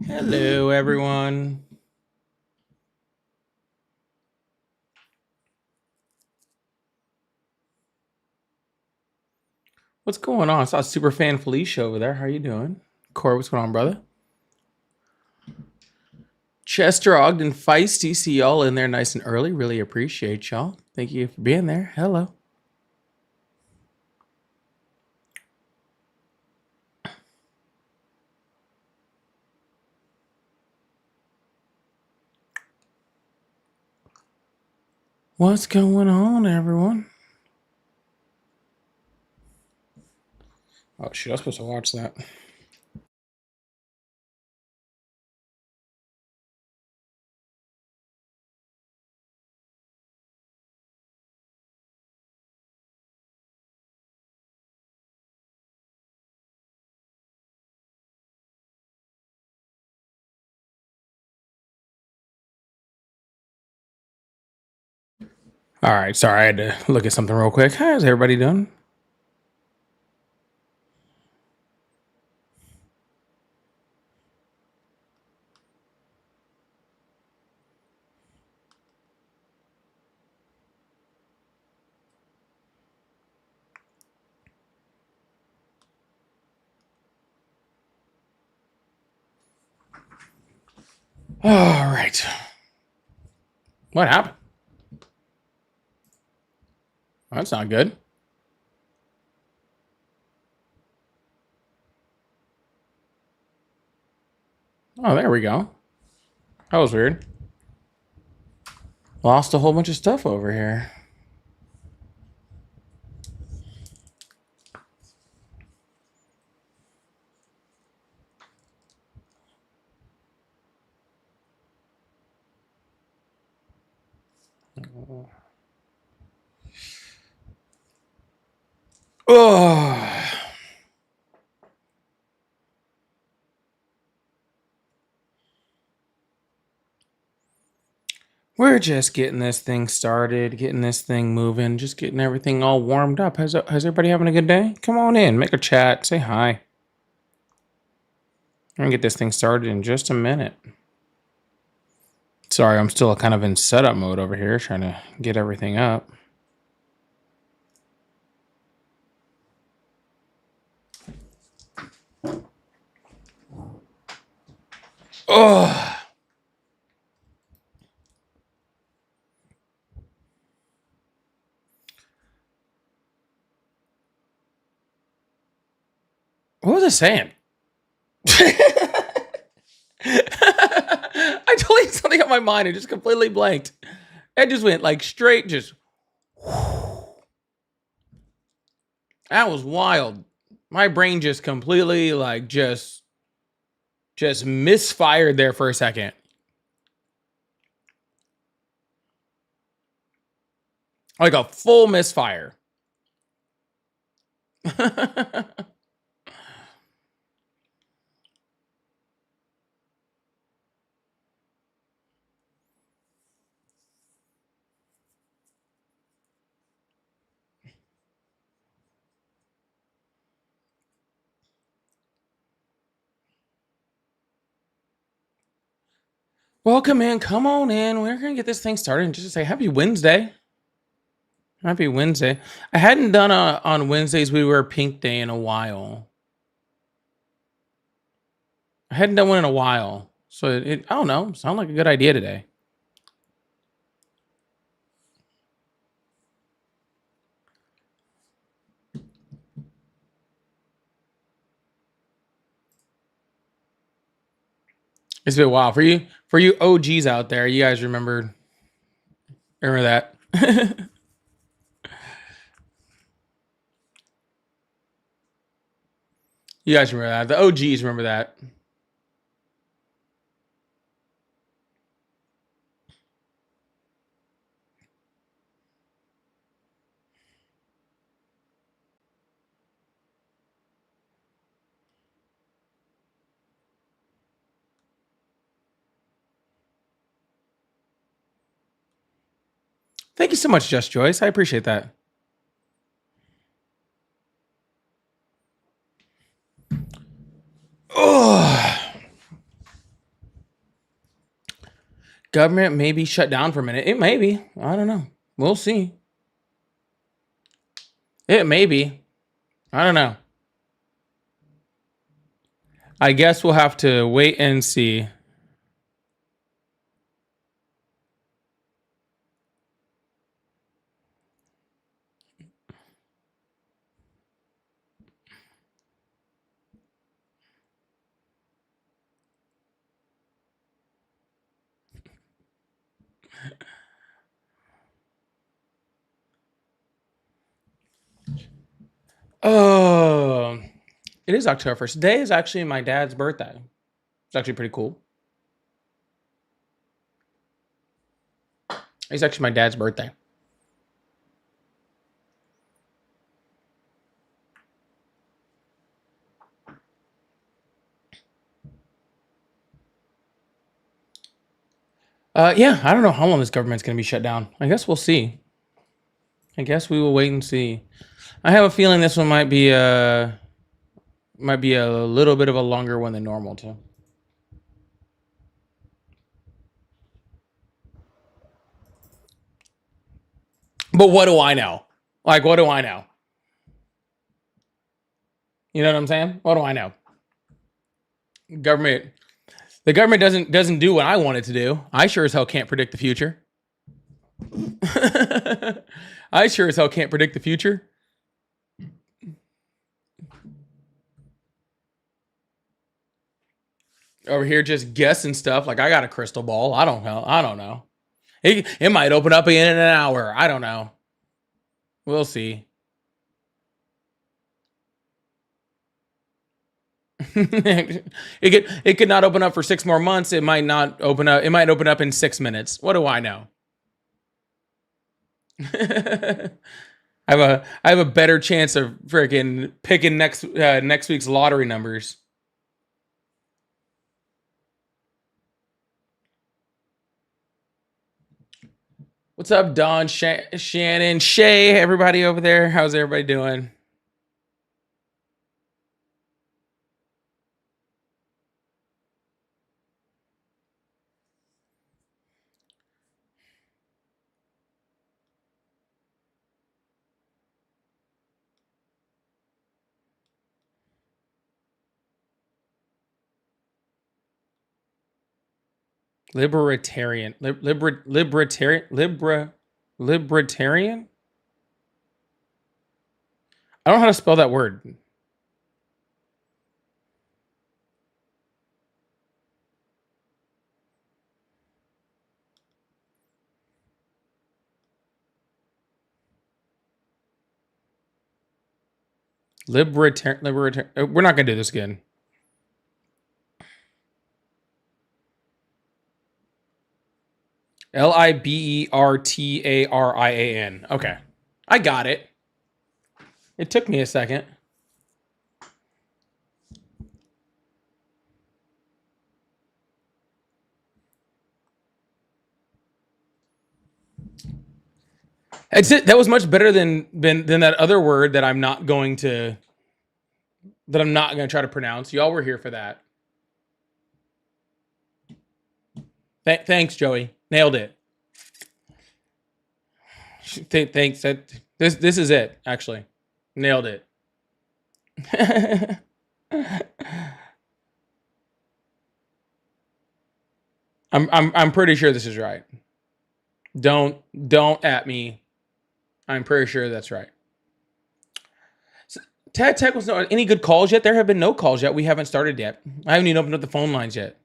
Hello, everyone. What's going on? I saw Superfan Felicia over there. How you doing? Corey, what's going on, brother? Chester, Ogden, Feisty. See y'all in there nice and early. Really appreciate y'all. Thank you for being there. Hello. What's going on, everyone? Oh, shoot. I was supposed to watch that. All right. Sorry. I had to look at something real quick. How's everybody doing? All right. What happened? Oh, that's not good. Oh, there we go. That was weird. Lost a whole bunch of stuff over here. Oh. We're just getting this thing started, getting this thing moving, just getting everything all warmed up. How's everybody having a good day? Come on in, make a chat, say hi. I'm gonna get this thing started in just a minute. Sorry, I'm still kind of in setup mode over here, trying to get everything up. Oh, what was I saying? I totally had something on my mind. It just completely blanked. It just went like straight, just. That was wild. My brain just completely like just misfired there for a second. Like a full misfire. Welcome in. Come on in. We're going to get this thing started and just say happy Wednesday. Happy Wednesday. I hadn't done on Wednesdays we wear pink day in a while. I hadn't done one in a while. So I don't know. Sound like a good idea today. It's been a while for you. For you OGs out there, you guys remember that. You guys remember that. The OGs remember that. Thank you so much, Just Joyce. I appreciate that. Oh. Government may be shut down for a minute. It may be. I don't know. We'll see. It may be. I don't know. I guess we'll have to wait and see. Oh, it is October 1st. Today is actually my dad's birthday. It's actually pretty cool. It's actually my dad's birthday. Yeah, I don't know how long this government's going to be shut down. I guess we'll see. I guess we will wait and see. I have a feeling this one might be a little bit of a longer one than normal too. But what do I know? Like, what do I know? You know what I'm saying? What do I know? The government doesn't do what I want it to do. I sure as hell can't predict the future. I sure as hell can't predict the future. Over here just guessing stuff like I got a crystal ball. I don't know. It might open up again in an hour. I don't know. We'll see. it could not open up for 6 more months. It might not open up. It might open up in 6 minutes. What do I know? I have a better chance of freaking picking next week's lottery numbers. What's up, Don, Shannon, Shay, everybody over there? How's everybody doing? Libertarian. Libertarian? I don't know how to spell that word. Libertarian. We're not gonna do this again. Libertarian. Okay. I got it. It took me a second. That's it. That was much better than that other word that I'm not going to try to pronounce. Y'all were here for that. Thanks, Joey. Nailed it. Thanks. This is it. Actually, nailed it. I'm pretty sure this is right. Don't at me. I'm pretty sure that's right. Tech was not any good calls yet. There have been no calls yet. We haven't started yet. I haven't even opened up the phone lines yet.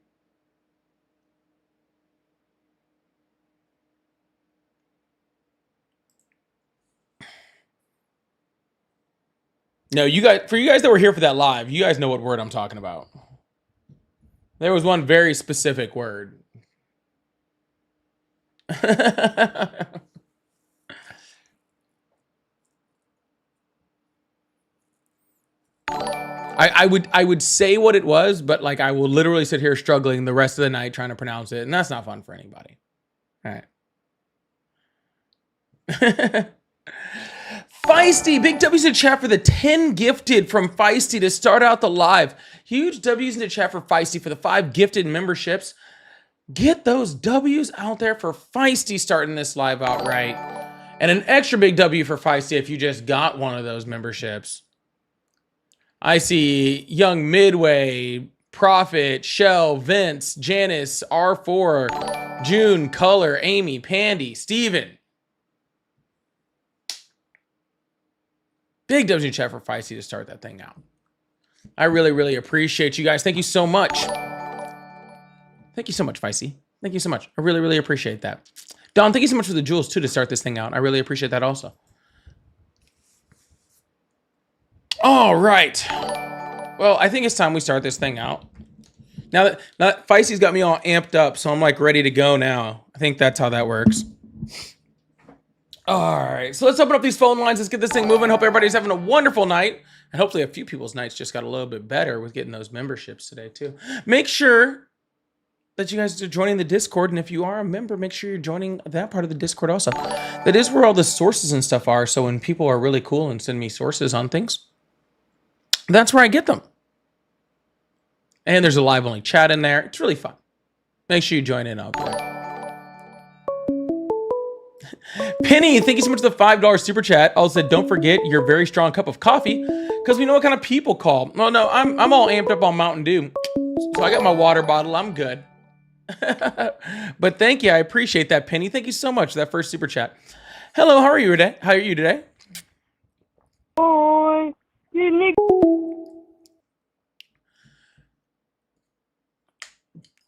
No, for you guys that were here for that live, you guys know what word I'm talking about. There was one very specific word. I would say what it was, but like I will literally sit here struggling the rest of the night trying to pronounce it, and that's not fun for anybody. All right. Feisty, big W's in the chat for the 10 gifted from Feisty to start out the live. Huge W's in the chat for Feisty for the 5 gifted memberships. Get those W's out there for Feisty starting this live out right. And an extra big W for Feisty if you just got one of those memberships. I see Young Midway, Prophet, Shell, Vince, Janice, R4, June, Color, Amy, Pandy, Steven. Big W's in chat for Feisty to start that thing out. I really, really appreciate you guys. Thank you so much. Thank you so much, Feisty. Thank you so much. I really, really appreciate that. Don, thank you so much for the jewels, too, to start this thing out. I really appreciate that also. All right. Well, I think it's time we start this thing out. Now that Feisty's got me all amped up, so I'm like ready to go now. I think that's how that works. All right, so let's open up these phone lines. Let's get this thing moving. Hope everybody's having a wonderful night. And hopefully a few people's nights just got a little bit better with getting those memberships today, too. Make sure that you guys are joining the Discord. And if you are a member, make sure you're joining that part of the Discord also. That is where all the sources and stuff are. So when people are really cool and send me sources on things, that's where I get them. And there's a live only chat in there. It's really fun. Make sure you join in out there. Penny, thank you so much for the $5 super chat. Also said, don't forget your very strong cup of coffee because we know what kind of people call. No, I'm all amped up on Mountain Dew. So I got my water bottle. I'm good. But thank you. I appreciate that, Penny. Thank you so much for that first super chat. Hello, how are you today? How are you today? Hi.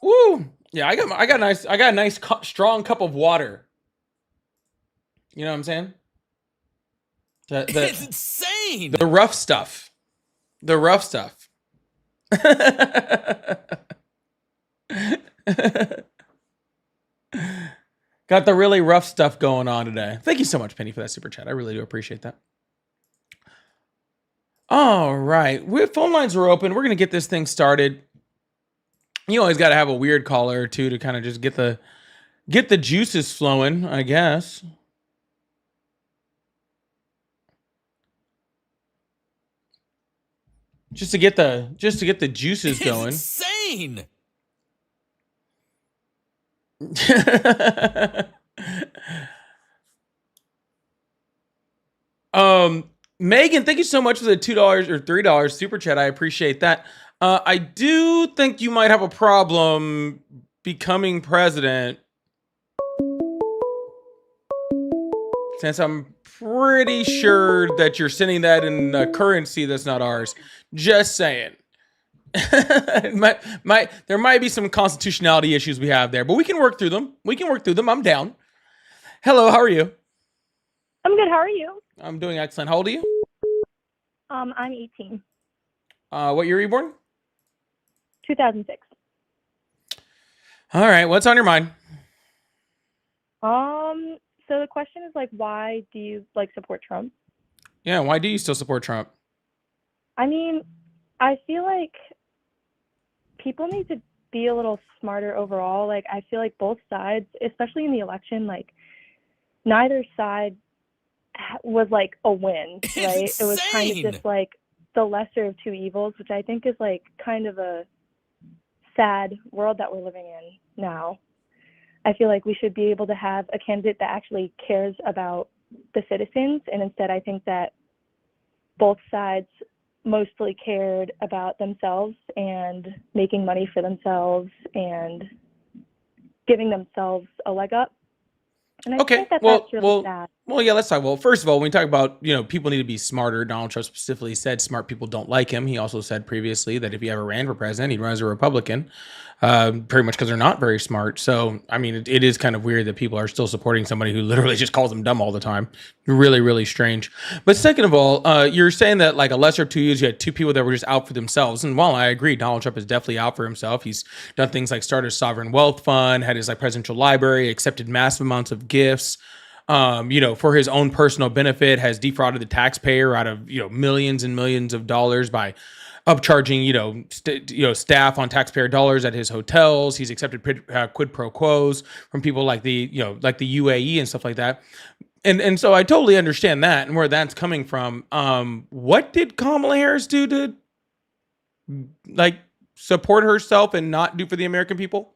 Woo! Yeah, I got a nice strong cup of water. You know what I'm saying? It's insane. The rough stuff. The rough stuff. Got the really rough stuff going on today. Thank you so much, Penny, for that super chat. I really do appreciate that. All right. Phone lines are open. We're going to get this thing started. You always got to have a weird caller or two to kind of just get the juices flowing, I guess. Just to get the juices going. It's insane. Megan, thank you so much for the $2 or $3 super chat. I appreciate that. I do think you might have a problem becoming president, since I'm pretty sure that you're sending that in a currency that's not ours. Just saying. There might be some constitutionality issues we have there, but we can work through them. I'm down. Hello, how are you? I'm good. How are you? I'm doing excellent. How old are you? I'm 18. What year were you born? 2006. All right, what's on your mind? So the question is like, why do you support Trump? Yeah, why do you still support Trump? I mean, I feel like people need to be a little smarter overall. Like, I feel like both sides, especially in the election, like neither side was like a win, right? It was kind of just like the lesser of two evils, which I think is like kind of a sad world that we're living in now. I feel like we should be able to have a candidate that actually cares about the citizens, and instead I think that both sides mostly cared about themselves and making money for themselves and giving themselves a leg up. And I think that that's really sad. Well, yeah, let's talk. Well, first of all, when we talk about, people need to be smarter, Donald Trump specifically said smart people don't like him. He also said previously that if he ever ran for president, he'd run as a Republican, pretty much because they're not very smart. So, I mean, it is kind of weird that people are still supporting somebody who literally just calls them dumb all the time. Really, really strange. But second of all, you're saying that like a lesser of two evils, you had two people that were just out for themselves. And while I agree, Donald Trump is definitely out for himself. He's done things like start a sovereign wealth fund, had his like presidential library, accepted massive amounts of gifts. For his own personal benefit, has defrauded the taxpayer out of, millions and millions of dollars by upcharging, staff on taxpayer dollars at his hotels. He's accepted quid pro quos from people like the UAE and stuff like that. And so I totally understand that and where that's coming from. What did Kamala Harris do to like support herself and not do for the American people?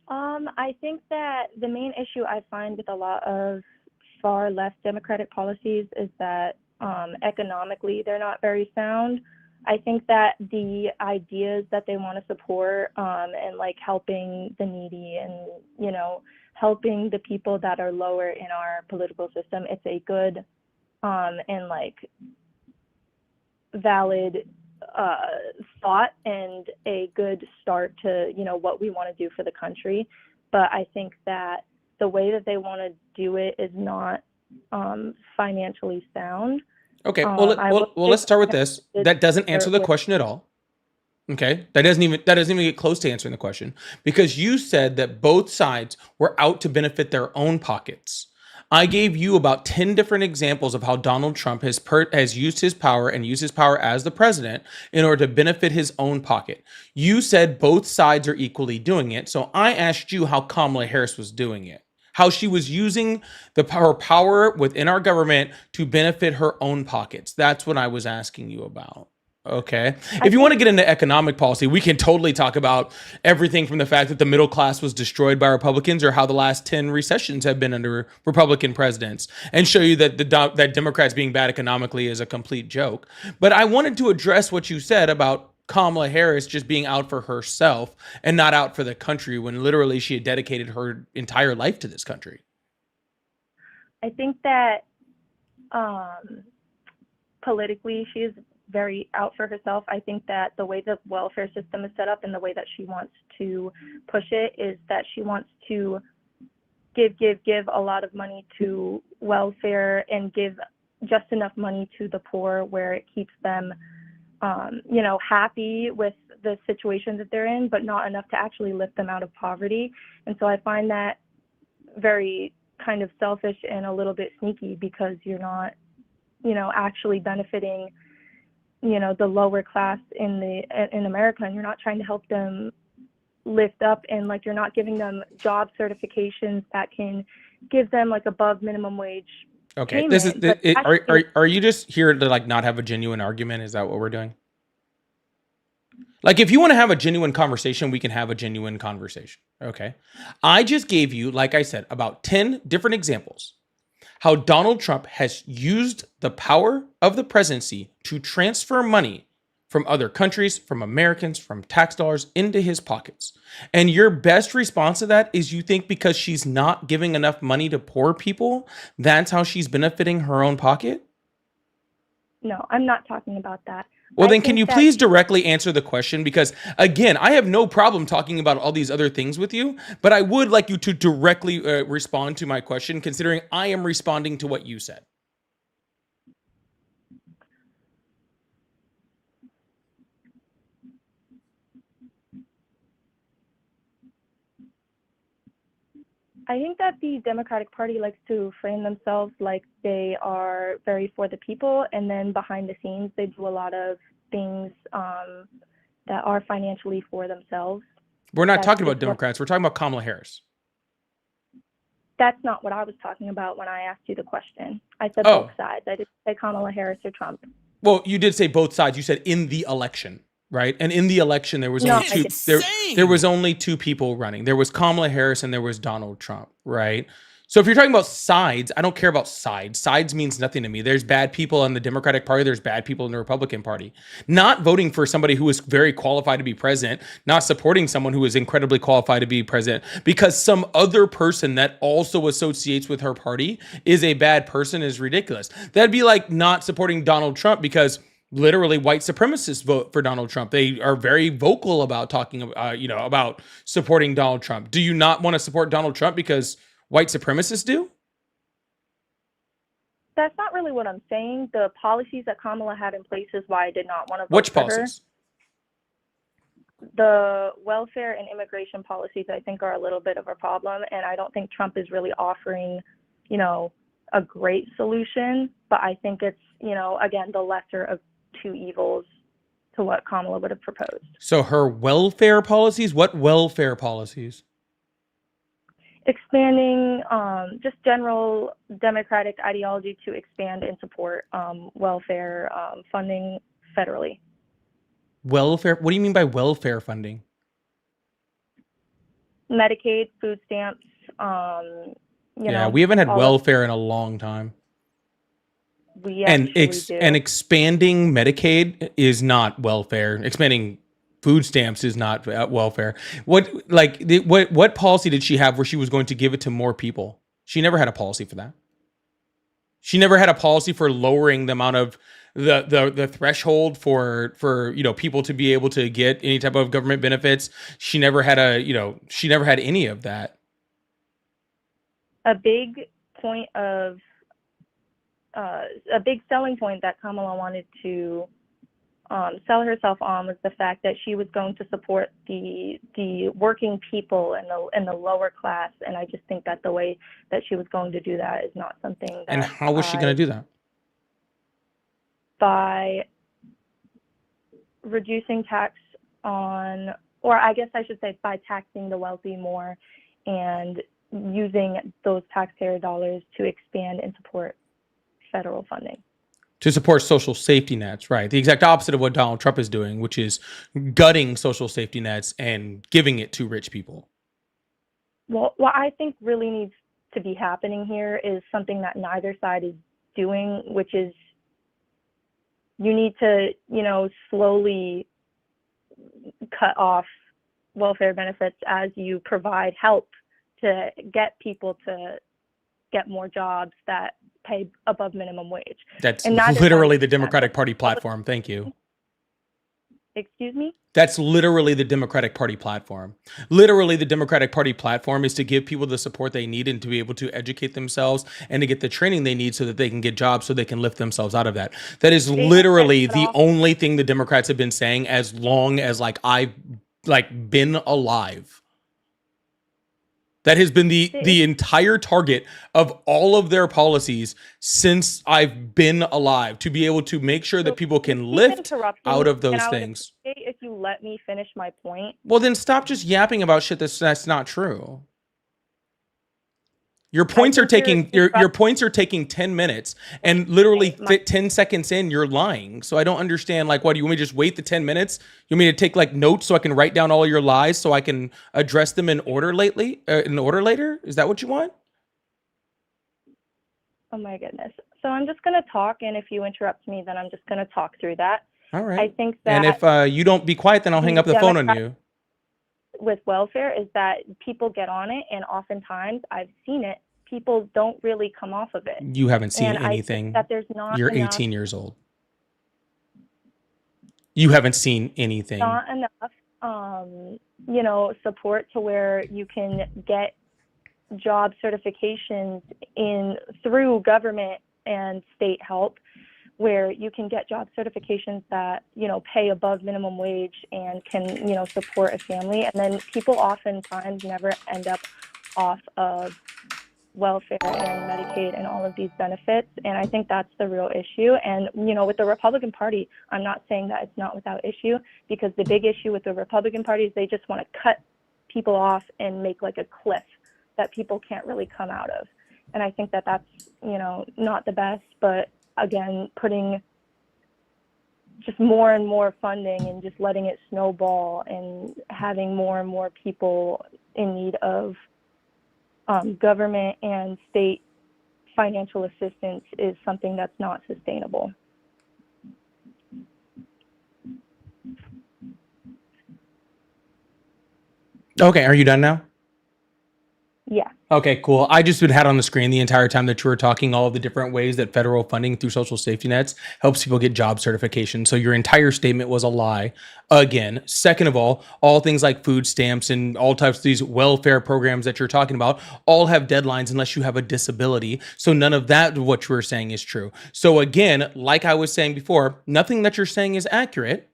I think that the main issue I find with a lot of far left Democratic policies is that economically they're not very sound. I think that the ideas that they want to support and like helping the needy and, you know, helping the people that are lower in our political system, it's a good and like valid uh, thought and a good start to, you know, what we want to do for the country. But I think that the way that they want to do it is not financially sound. Okay, I will say let's start with this. did That doesn't answer start the with question at all. Okay, that doesn't even get close to answering the question because you said that both sides were out to benefit their own pockets. I gave you about 10 different examples of how Donald Trump has used his power and used his power as the president in order to benefit his own pocket. You said both sides are equally doing it. So I asked you how Kamala Harris was doing it, how she was using her power within our government to benefit her own pockets. That's what I was asking you about. Okay. I If you want think to get into economic policy, we can totally talk about everything from the fact that the middle class was destroyed by Republicans or how the last 10 recessions have been under Republican presidents and show you that that Democrats being bad economically is a complete joke. But I wanted to address what you said about Kamala Harris just being out for herself and not out for the country when literally she had dedicated her entire life to this country. I think that um, politically she's very out for herself. I think that the way the welfare system is set up and the way that she wants to push it is that she wants to give a lot of money to welfare and give just enough money to the poor where it keeps them, you know, happy with the situation that they're in, but not enough to actually lift them out of poverty. And so I find that very kind of selfish and a little bit sneaky because you're not, you know, actually benefiting, you know, the lower class in America, and you're not trying to help them lift up, and like you're not giving them job certifications that can give them like above minimum wage Okay. This is payment. But it, actually, are you just here to like not have a genuine argument? Is that what we're doing? Like, if you want to have a genuine conversation, we can have a genuine conversation. Okay. I just gave you, like I said, about 10 different examples how Donald Trump has used the power of the presidency to transfer money from other countries, from Americans, from tax dollars into his pockets. And your best response to that is you think because she's not giving enough money to poor people, that's how she's benefiting her own pocket? no, I'm not talking about that. Well, I then, can think you that please directly answer the question? Because again, I have no problem talking about all these other things with you, but I would like you to directly respond to my question, considering I am responding to what you said. I think that the Democratic Party likes to frame themselves like they are very for the people, and then behind the scenes they do a lot of things that are financially for themselves. We're not That's talking just about what Democrats. We're talking about Kamala Harris. That's not what I was talking about when I asked you the question. I said both Oh, sides. I didn't say Kamala Harris or Trump. well, you did say both sides. You said in the election, right? And in the election, there was No, only I didn't. there was only two people running. There was Kamala Harris and there was Donald Trump, right? So if you're talking about sides, I don't care about sides. Sides means nothing to me. There's bad people in the Democratic Party, there's bad people in the Republican Party. Not voting for somebody who is very qualified to be president, not supporting someone who is incredibly qualified to be president because some other person that also associates with her party is a bad person is ridiculous. That'd be like not supporting Donald Trump because literally white supremacists vote for Donald Trump. They are very vocal about talking, about supporting Donald Trump. Do you not want to support Donald Trump because white supremacists do? That's not really what I'm saying. The policies that Kamala had in place is why I did not want to vote Which for her. policies? The welfare and immigration policies, I think, are a little bit of a problem, and I don't think Trump is really offering, you know, a great solution. But I think it's, you know, again, the lesser of two evils to what Kamala would have proposed. So her welfare policies? What welfare policies? Expanding just general democratic ideology to expand and support welfare funding federally. Welfare? What do you mean by welfare funding? Medicaid, food stamps, Yeah, we haven't had all of welfare in a long time. we And actually do. expanding Medicaid is not welfare. Expanding food stamps is not welfare. What policy did she have where she was going to give it to more people? She never had a policy for that. She never had a policy for lowering the amount of the threshold for people to be able to get any type of government benefits. She never had she never had any of that. A big point of a big selling point that Kamala wanted to sell herself on was the fact that she was going to support the working people and the lower class, and I just think that the way that she was going to do that is not something And that how was she going to do that? by reducing tax on, or I guess I should say by taxing the wealthy more and using those taxpayer dollars to expand and support federal funding. To support social safety nets, right? The exact opposite of what Donald Trump is doing, which is gutting social safety nets and giving it to rich people. Well, what I think really needs to be happening here is something that neither side is doing, which is you need to, slowly cut off welfare benefits as you provide help to get people to get more jobs that pay above minimum wage. That's And neither literally side the does that. Democratic Party platform. Thank you. Excuse me? That's literally the Democratic Party platform. Literally, the Democratic Party platform is to give people the support they need and to be able to educate themselves and to get the training they need so that they can get jobs so they can lift themselves out of that. That is literally the only thing the Democrats have been saying as long as I've been alive. That has been the entire target of all of their policies since I've been alive, to be able to make sure that people can lift out of those things. If you let me finish my point. Well, then stop just yapping about shit that's not true. Your points are taking your points are taking 10 minutes, and literally 10 seconds in you're lying. So I don't understand, what do you want me to just wait the 10 minutes? You want me to take notes so I can write down all your lies so I can address them in order later? Is that what you want? Oh my goodness. So I'm just going to talk, and if you interrupt me, then I'm just going to talk through that. All right. I think that, and if you don't be quiet, then I'll hang up the phone on you. With welfare is that people get on it, and oftentimes I've seen it, people don't really come off of it. You haven't seen anything. That there's not You're 18 years old. You haven't seen anything. Not enough, support to where you can get job certifications through government and state help, where you can get job certifications that, pay above minimum wage and can, support a family. And then people oftentimes never end up off of welfare and Medicaid and all of these benefits. And I think that's the real issue. And, with the Republican Party, I'm not saying that it's not without issue, because the big issue with the Republican Party is they just want to cut people off and make a cliff that people can't really come out of. And I think that that's, not the best, but again, putting just more and more funding and just letting it snowball and having more and more people in need of government and state financial assistance is something that's not sustainable. Okay, are you done now? Yeah. Okay, cool. I just had on the screen the entire time that you were talking all of the different ways that federal funding through social safety nets helps people get job certification. So your entire statement was a lie. Again, second of all things like food stamps and all types of these welfare programs that you're talking about all have deadlines unless you have a disability. So none of that, what you were saying, is true. So again, like I was saying before, nothing that you're saying is accurate.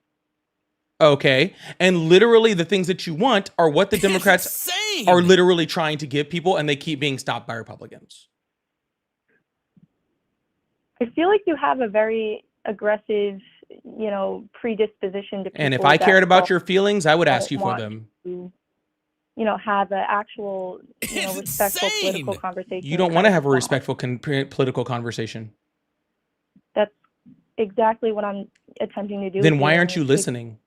Okay. And literally the things that you want are what the Democrats are literally trying to give people, and they keep being stopped by Republicans. I feel like you have a very aggressive, predisposition to people. And if I cared about your feelings, I would ask you for them. To, have an actual, respectful political conversation. You don't want to have a respectful political conversation. That's exactly what I'm attempting to do. Then why aren't you listening?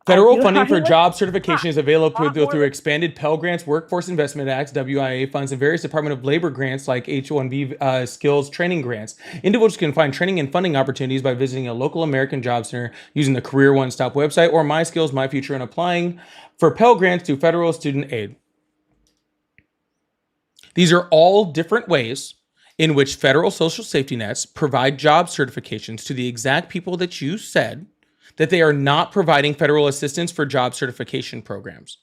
Federal funding for I job certification is available lot more through than expanded Pell Grants, Workforce Investment Acts, WIA funds, and various Department of Labor grants like H-1B skills training grants. Individuals can find training and funding opportunities by visiting a local American Job Center using the Career One Stop website or My Skills, My Future, and applying for Pell Grants to federal student aid. These are all different ways in which federal social safety nets provide job certifications to the exact people that you said that they are not providing federal assistance for job certification programs.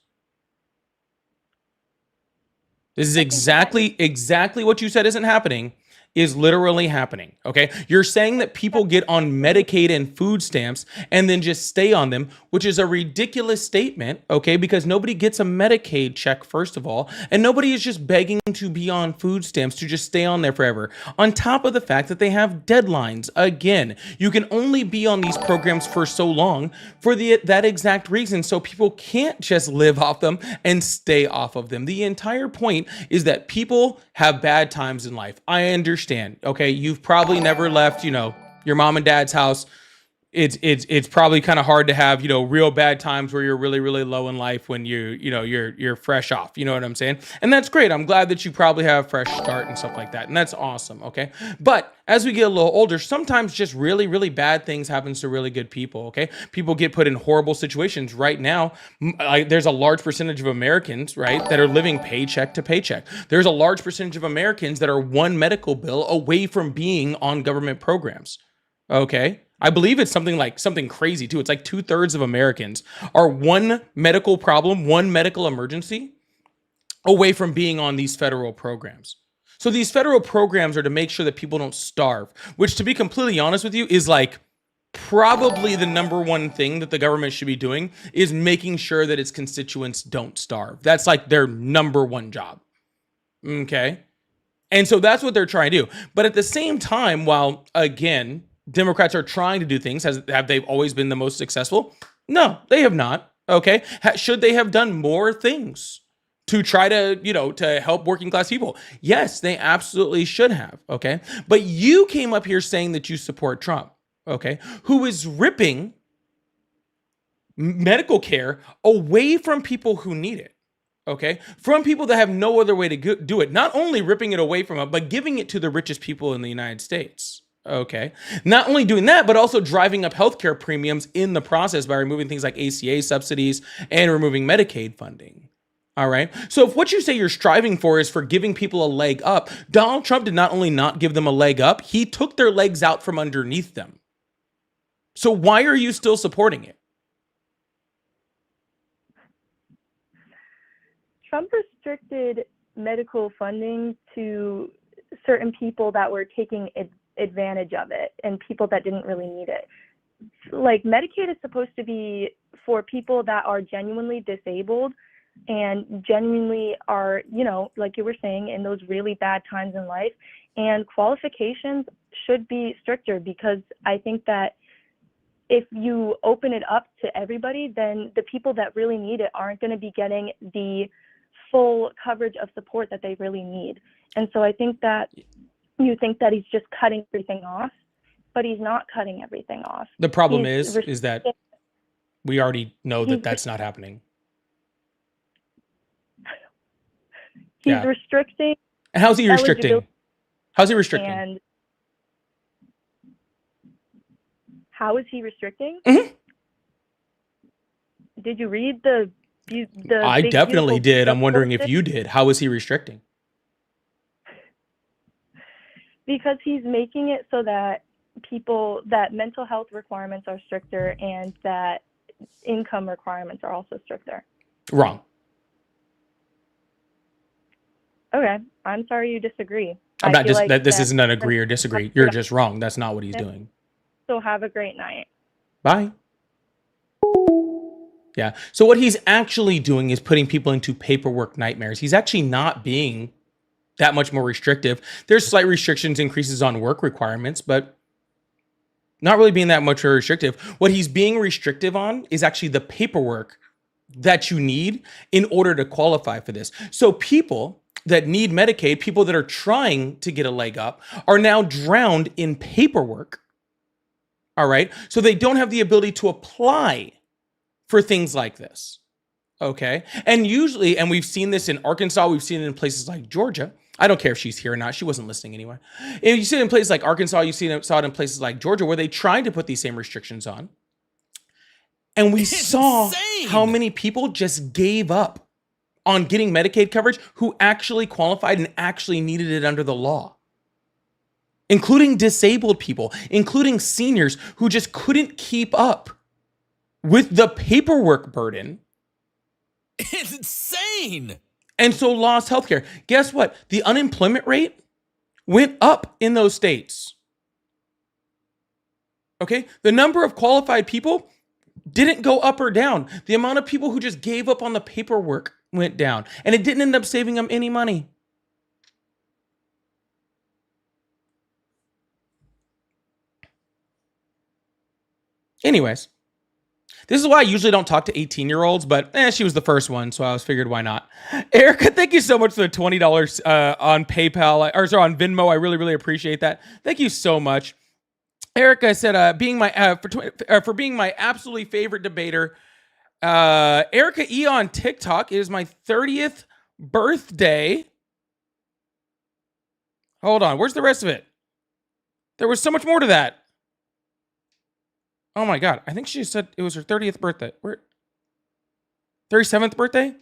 This is I think that exactly what you said isn't happening is literally happening. Okay. You're saying that people get on Medicaid and food stamps and then just stay on them, which is a ridiculous statement. Okay. Because nobody gets a Medicaid check, first of all, and nobody is just begging to be on food stamps to just stay on there forever. On top of the fact that they have deadlines. Again, you can only be on these programs for so long for that exact reason. So people can't just live off them and stay off of them. The entire point is that people have bad times in life. I understand. Okay, you've probably never left, your mom and dad's house. It's probably kind of hard to have, real bad times where you're really, really low in life when you're fresh off. You know what I'm saying? And that's great. I'm glad that you probably have a fresh start and stuff like that. And that's awesome. Okay. But as we get a little older, sometimes just really, really bad things happens to really good people. Okay. People get put in horrible situations right now. There's a large percentage of Americans, right, that are living paycheck to paycheck. There's a large percentage of Americans that are one medical bill away from being on government programs. Okay. I believe it's something crazy too. It's like 2/3 of Americans are one medical problem, one medical emergency away from being on these federal programs. So these federal programs are to make sure that people don't starve, which, to be completely honest with you, is like probably the number one thing that the government should be doing, is making sure that its constituents don't starve. That's like their number one job. Okay. And so that's what they're trying to do. But at the same time, while again, Democrats are trying to do things, have they always been the most successful? No, they have not. Okay. Should they have done more things to try to, to help working class people? Yes, they absolutely should have. Okay. But you came up here saying that you support Trump. Okay. Who is ripping medical care away from people who need it. Okay. From people that have no other way to do it. Not only ripping it away from them, but giving it to the richest people in the United States. Okay. Not only doing that, but also driving up healthcare premiums in the process by removing things like ACA subsidies and removing Medicaid funding. All right. So if what you say you're striving for is for giving people a leg up, Donald Trump did not only not give them a leg up, he took their legs out from underneath them. So why are you still supporting it? Trump restricted medical funding to certain people that were taking advantage of it and people that didn't really need it. Like, Medicaid is supposed to be for people that are genuinely disabled and genuinely are, like you were saying, in those really bad times in life. And qualifications should be stricter, because I think that if you open it up to everybody, then the people that really need it aren't going to be getting the full coverage of support that they really need. And so I think that you think that he's just cutting everything off, but he's not cutting everything off. The problem is that we already know that that's not happening. He's restricting. How's he restricting? How's he restricting? And how is he restricting? Mm-hmm. Did you read the I definitely did. I'm wondering if you did. How is he restricting? Because he's making it so that mental health requirements are stricter and that income requirements are also stricter. Wrong. Okay, I'm sorry you disagree. I'm not just that this isn't an agree or disagree. You're just wrong. That's not what he's doing. So have a great night. Bye. Yeah. So what he's actually doing is putting people into paperwork nightmares. He's actually not being that much more restrictive. There's slight restrictions, increases on work requirements, but not really being that much more restrictive. What he's being restrictive on is actually the paperwork that you need in order to qualify for this. So people that need Medicaid, people that are trying to get a leg up, are now drowned in paperwork. All right. So they don't have the ability to apply for things like this. Okay. And usually, and we've seen this in Arkansas, we've seen it in places like Georgia. I don't care if she's here or not. She wasn't listening anyway. If you see it in places like Arkansas, saw it in places like Georgia where they tried to put these same restrictions on. And we saw how many people just gave up on getting Medicaid coverage who actually qualified and actually needed it under the law, including disabled people, including seniors who just couldn't keep up with the paperwork burden. It's insane. And so lost healthcare. Guess what? The unemployment rate went up in those states. Okay? The number of qualified people didn't go up or down. The amount of people who just gave up on the paperwork went down. And it didn't end up saving them any money. Anyways, this is why I usually don't talk to 18-year-olds, but she was the first one, so I was figured why not. Erica, thank you so much for the $20 on PayPal, or sorry, on Venmo. I really, really appreciate that. Thank you so much. Erica said, being my absolutely favorite debater, Erica E on TikTok. It is my 30th birthday. Hold on, where's the rest of it? There was so much more to that. Oh my God, I think she said it was her 30th birthday. Where? 37th birthday?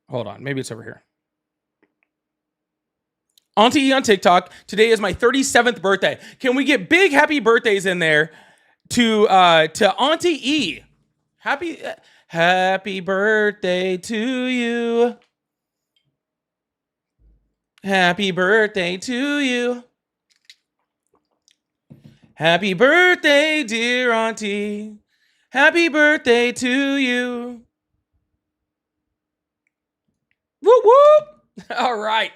Hold on, maybe it's over here. Auntie E on TikTok. Today is my 37th birthday. Can we get big happy birthdays in there to Auntie E? Happy birthday to you. Happy birthday to you. Happy birthday, dear Auntie. Happy birthday to you. Whoop whoop. All right.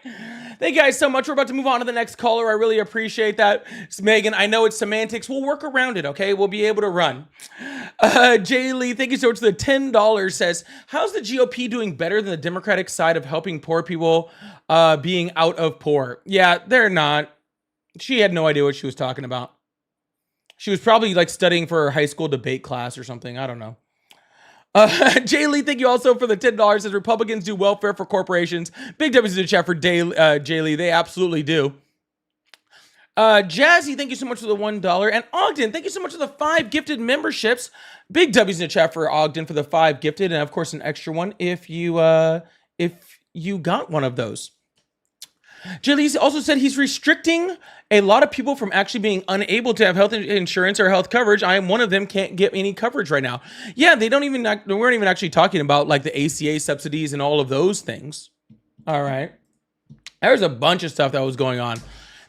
Thank you guys so much. We're about to move on to the next caller. I really appreciate that. It's Megan, I know it's semantics. We'll work around it, okay? We'll be able to run. Jay Lee, thank you so much for the $10, says, how's the GOP doing better than the Democratic side of helping poor people being out of poor? Yeah, they're not. She had no idea what she was talking about. She was probably like studying for her high school debate class or something. I don't know. Jay Lee, thank you also for the $10. Says Republicans do welfare for corporations. Big W's in the chat for Jay Lee. They absolutely do. Jazzy, thank you so much for the $1. And Ogden, thank you so much for the 5 gifted memberships. Big W's in the chat for Ogden for the 5 gifted. And of course, an extra one if you got one of those. Jay also said he's restricting a lot of people from actually being unable to have health insurance or health coverage. I am one of them, can't get any coverage right now. Yeah, they weren't even actually talking about like the ACA subsidies and all of those things. All right. There's a bunch of stuff that was going on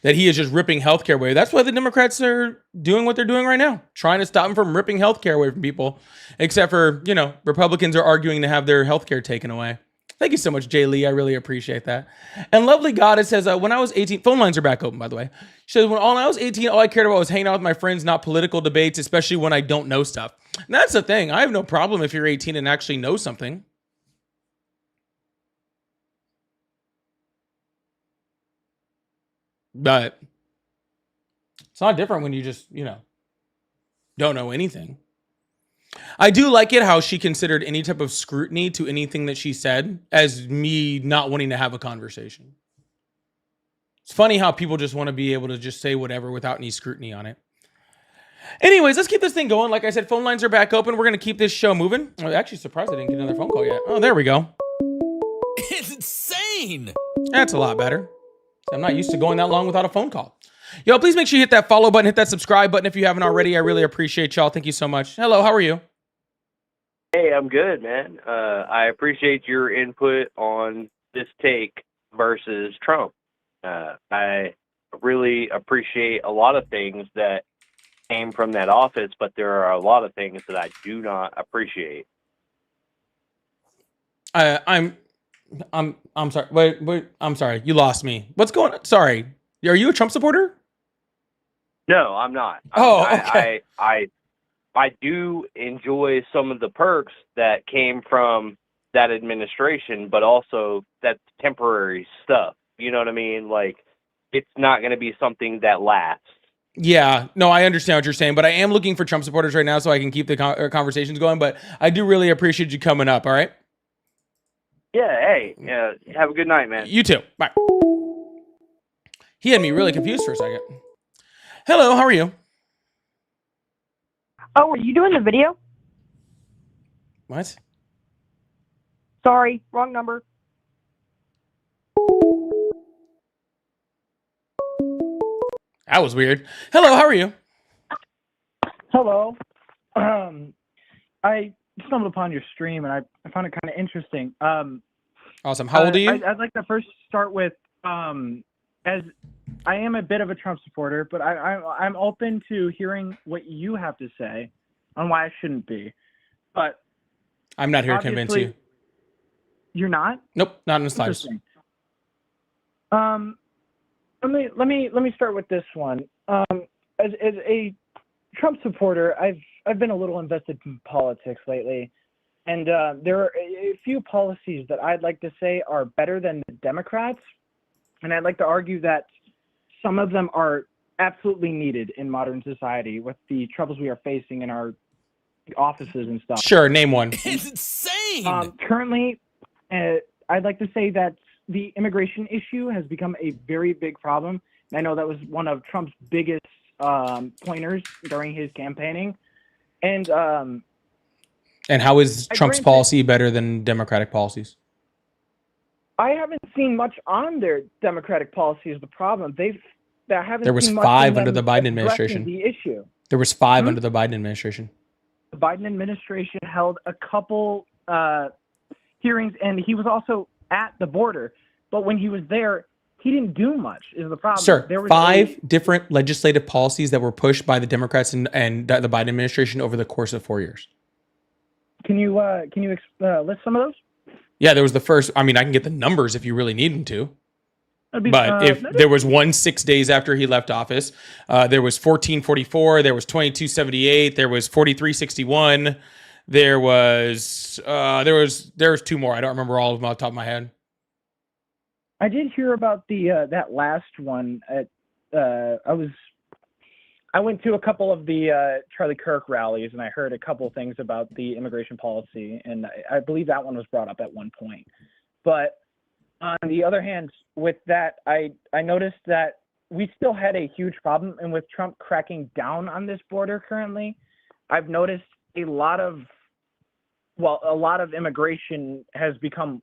that he is just ripping healthcare away. That's why the Democrats are doing what they're doing right now, trying to stop him from ripping healthcare away from people, except for, Republicans are arguing to have their healthcare taken away. Thank you so much, Jay Lee. I really appreciate that. And Lovely Goddess says, when I was 18, phone lines are back open, by the way. She says, when I was 18, all I cared about was hanging out with my friends, not political debates, especially when I don't know stuff. And that's the thing. I have no problem if you're 18 and actually know something. But it's not different when you just, don't know anything. I do like it how she considered any type of scrutiny to anything that she said as me not wanting to have a conversation. It's funny how people just want to be able to just say whatever without any scrutiny on it. Anyways, let's keep this thing going. Like I said, phone lines are back open. We're going to keep this show moving. I'm actually surprised I didn't get another phone call yet. Oh, there we go. It's insane. That's a lot better. I'm not used to going that long without a phone call. Yo, please make sure you hit that follow button, hit that subscribe button if you haven't already. I really appreciate y'all. Thank you so much. Hello, how are you? Hey, I'm good, man. I appreciate your input on this take versus Trump. I really appreciate a lot of things that came from that office, but there are a lot of things that I do not appreciate. I'm sorry. Wait, I'm sorry. You lost me. What's going on? Sorry. Are you a Trump supporter? No, I'm not. Oh, okay. I do enjoy some of the perks that came from that administration, but also that's temporary stuff. You know what I mean? Like, it's not going to be something that lasts. Yeah, no, I understand what you're saying, but I am looking for Trump supporters right now so I can keep the conversations going. But I do really appreciate you coming up. All right. Yeah. Hey. Yeah. Have a good night, man. You too. Bye. He had me really confused for a second. Hello, how are you? Oh, are you doing the video? What? Sorry, wrong number. That was weird. Hello, how are you? Hello. I stumbled upon your stream and I found it kind of interesting. Awesome. How old are you? I'd like to first start with as I am a bit of a Trump supporter, but I'm open to hearing what you have to say on why I shouldn't be. But I'm not here to convince you. You're not? Nope, not in the slightest. Let me start with this one. As a Trump supporter, I've been a little invested in politics lately, and there are a few policies that I'd like to say are better than the Democrats, and I'd like to argue that some of them are absolutely needed in modern society with the troubles we are facing in our offices and stuff. Sure, name one. It's insane. Currently, I'd like to say that the immigration issue has become a very big problem. And I know that was one of Trump's biggest pointers during his campaigning. And how is Trump's policy better than Democratic policies? I haven't seen much on their Democratic policy is the problem. There was 5 under the Biden administration. The issue. There was 5 under the Biden administration. The Biden administration held a couple hearings, and he was also at the border. But when he was there, he didn't do much. Is the problem? Sir, there was 5 different legislative policies that were pushed by the Democrats and the Biden administration over the course of 4 years. Can you list some of those? Yeah, there was the first. I mean, I can get the numbers if you really need them to. But if there was one 6 days after he left office, there was 1444, there was 2278, there was 4361, there was 2 more. I don't remember all of them off the top of my head. I did hear about the that last one. I went to a couple of the Charlie Kirk rallies, and I heard a couple things about the immigration policy, and I believe that one was brought up at one point. But on the other hand, with that, I noticed that we still had a huge problem, and with Trump cracking down on this border currently, I've noticed a lot of immigration has become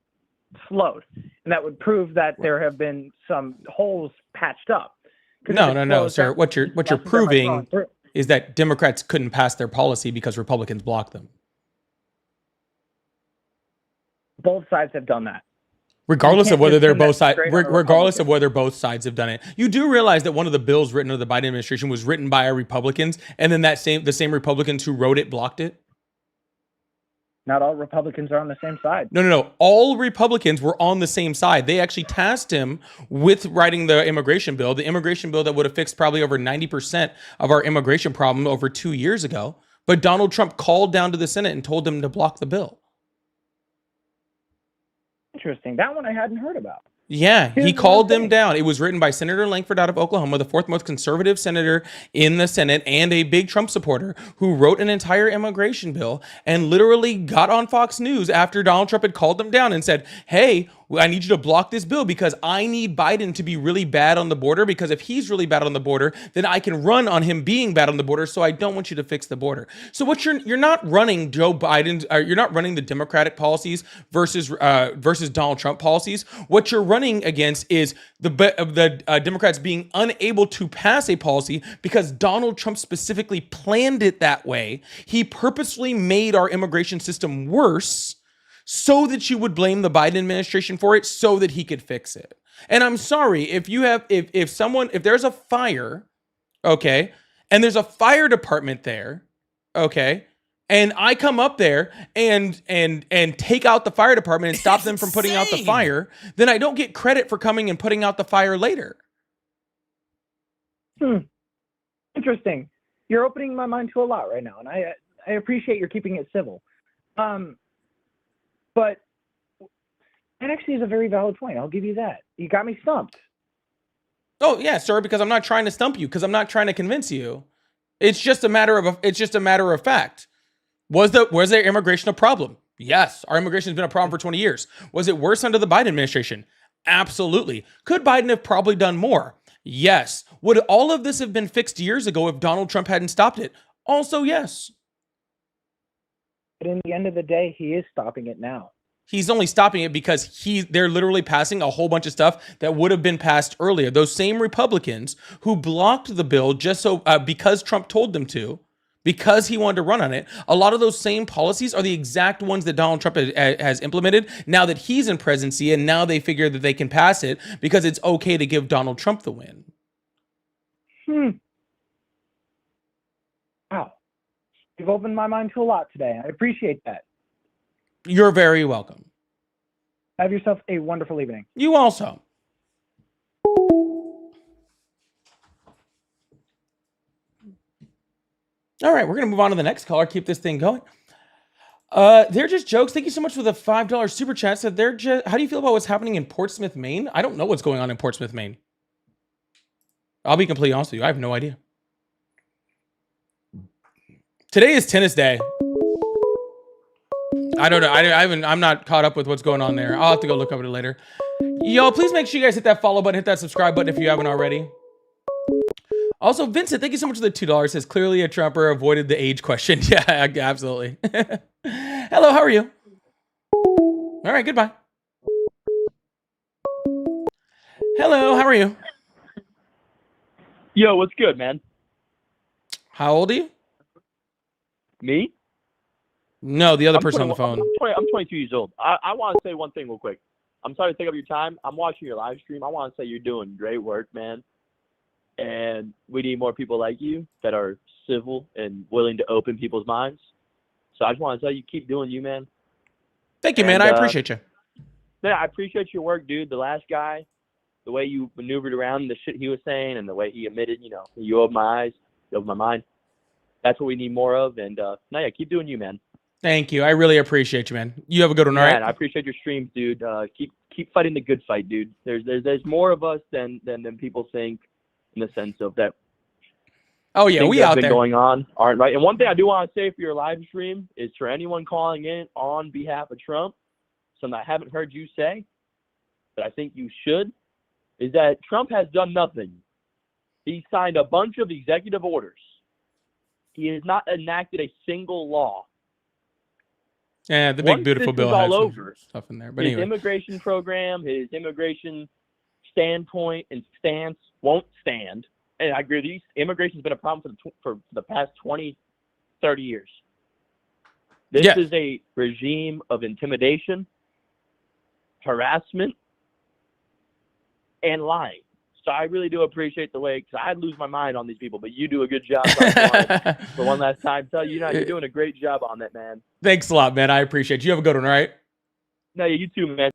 slowed, and that would prove that there have been some holes patched up. No, sir. What you're proving is that Democrats couldn't pass their policy because Republicans blocked them. Both sides have done that. Regardless of whether they're both sides, regardless of whether both sides have done it, you do realize that one of the bills written under the Biden administration was written by our Republicans, and then the same Republicans who wrote it blocked it. Not all Republicans are on the same side. No. All Republicans were on the same side. They actually tasked him with writing the immigration bill that would have fixed probably over 90% of our immigration problem over 2 years ago. But Donald Trump called down to the Senate and told them to block the bill. Interesting. That one I hadn't heard about. Yeah, he called them down. It was written by Senator Langford out of Oklahoma, the 4th most conservative senator in the Senate and a big Trump supporter who wrote an entire immigration bill and literally got on Fox News after Donald Trump had called them down and said, hey, I need you to block this bill because I need Biden to be really bad on the border, because if he's really bad on the border, then I can run on him being bad on the border. So I don't want you to fix the border. So what you're not running Joe Biden's, you're not running the Democratic policies versus Donald Trump policies. What you're running against is the Democrats being unable to pass a policy because Donald Trump specifically planned it that way. He purposely made our immigration system worse so that you would blame the Biden administration for it so that he could fix it. And I'm sorry, if there's a fire, okay, and there's a fire department there, okay, and I come up there and take out the fire department and stop them from putting out the fire, then I don't get credit for coming and putting out the fire later. Interesting. You're opening my mind to a lot right now, and I appreciate you're keeping it civil. But that actually is a very valid point. I'll give you that. You got me stumped. Oh yeah, sir, because I'm not trying to stump you, because I'm not trying to convince you. It's just a matter of fact. Was there immigration a problem? Yes, our immigration has been a problem for 20 years. Was it worse under the Biden administration? Absolutely. Could Biden have probably done more? Yes. Would all of this have been fixed years ago if Donald Trump hadn't stopped it? Also, yes. But in the end of the day, he is stopping it now. He's only stopping it because they're literally passing a whole bunch of stuff that would have been passed earlier. Those same Republicans who blocked the bill just so because Trump told them to, because he wanted to run on it, a lot of those same policies are the exact ones that Donald Trump has implemented now that he's in presidency, and now they figure that they can pass it because it's okay to give Donald Trump the win. Wow. You've opened my mind to a lot today. I appreciate that. You're very welcome. Have yourself a wonderful evening. You also. All right, we're going to move on to the next caller. Keep this thing going. They're just jokes. Thank you so much for the $5 super chat. So how do you feel about what's happening in Portsmouth, Maine? I don't know what's going on in Portsmouth, Maine. I'll be completely honest with you. I have no idea. Today is tennis day. I don't know. I'm not caught up with what's going on there. I'll have to go look up it later. Y'all, please make sure you guys hit that follow button, hit that subscribe button if you haven't already. Also, Vincent, thank you so much for the $2. Says clearly a Trumper avoided the age question. Yeah, absolutely. Hello, how are you? All right, goodbye. Hello, how are you? Yo, what's good, man? How old are you? Me? No, the other person on the phone. I'm 22 years old. I want to say one thing real quick. I'm sorry to take up your time. I'm watching your live stream. I want to say you're doing great work, man. And we need more people like you that are civil and willing to open people's minds. So I just want to tell you, keep doing you, man. Thank you, man. I appreciate you. Yeah, I appreciate your work, dude. The last guy, the way you maneuvered around the shit he was saying and the way he admitted, you opened my eyes, you opened my mind. That's what we need more of. And keep doing you, man. Thank you. I really appreciate you, man. You have a good one, all right? I appreciate your streams, dude. Keep fighting the good fight, dude. There's more of us than people think, in the sense of that. Oh yeah, we out there. Going on aren't right. And one thing I do want to say for your live stream is for anyone calling in on behalf of Trump, something I haven't heard you say, but I think you should, is that Trump has done nothing. He signed a bunch of executive orders. He has not enacted a single law. Yeah, the big beautiful bill has all some over, stuff in there. But his anyway, immigration program, his immigration standpoint and stance won't stand. And I agree with you. Immigration's been a problem for the past 20, 30 years. This is a regime of intimidation, harassment, and lying. So I really do appreciate the way, because I'd lose my mind on these people, but you do a good job. So I just wanted, for one last time, tell you, you're doing a great job on that, man. Thanks a lot, man. I appreciate you. You have a good one, all right? No, you too, man.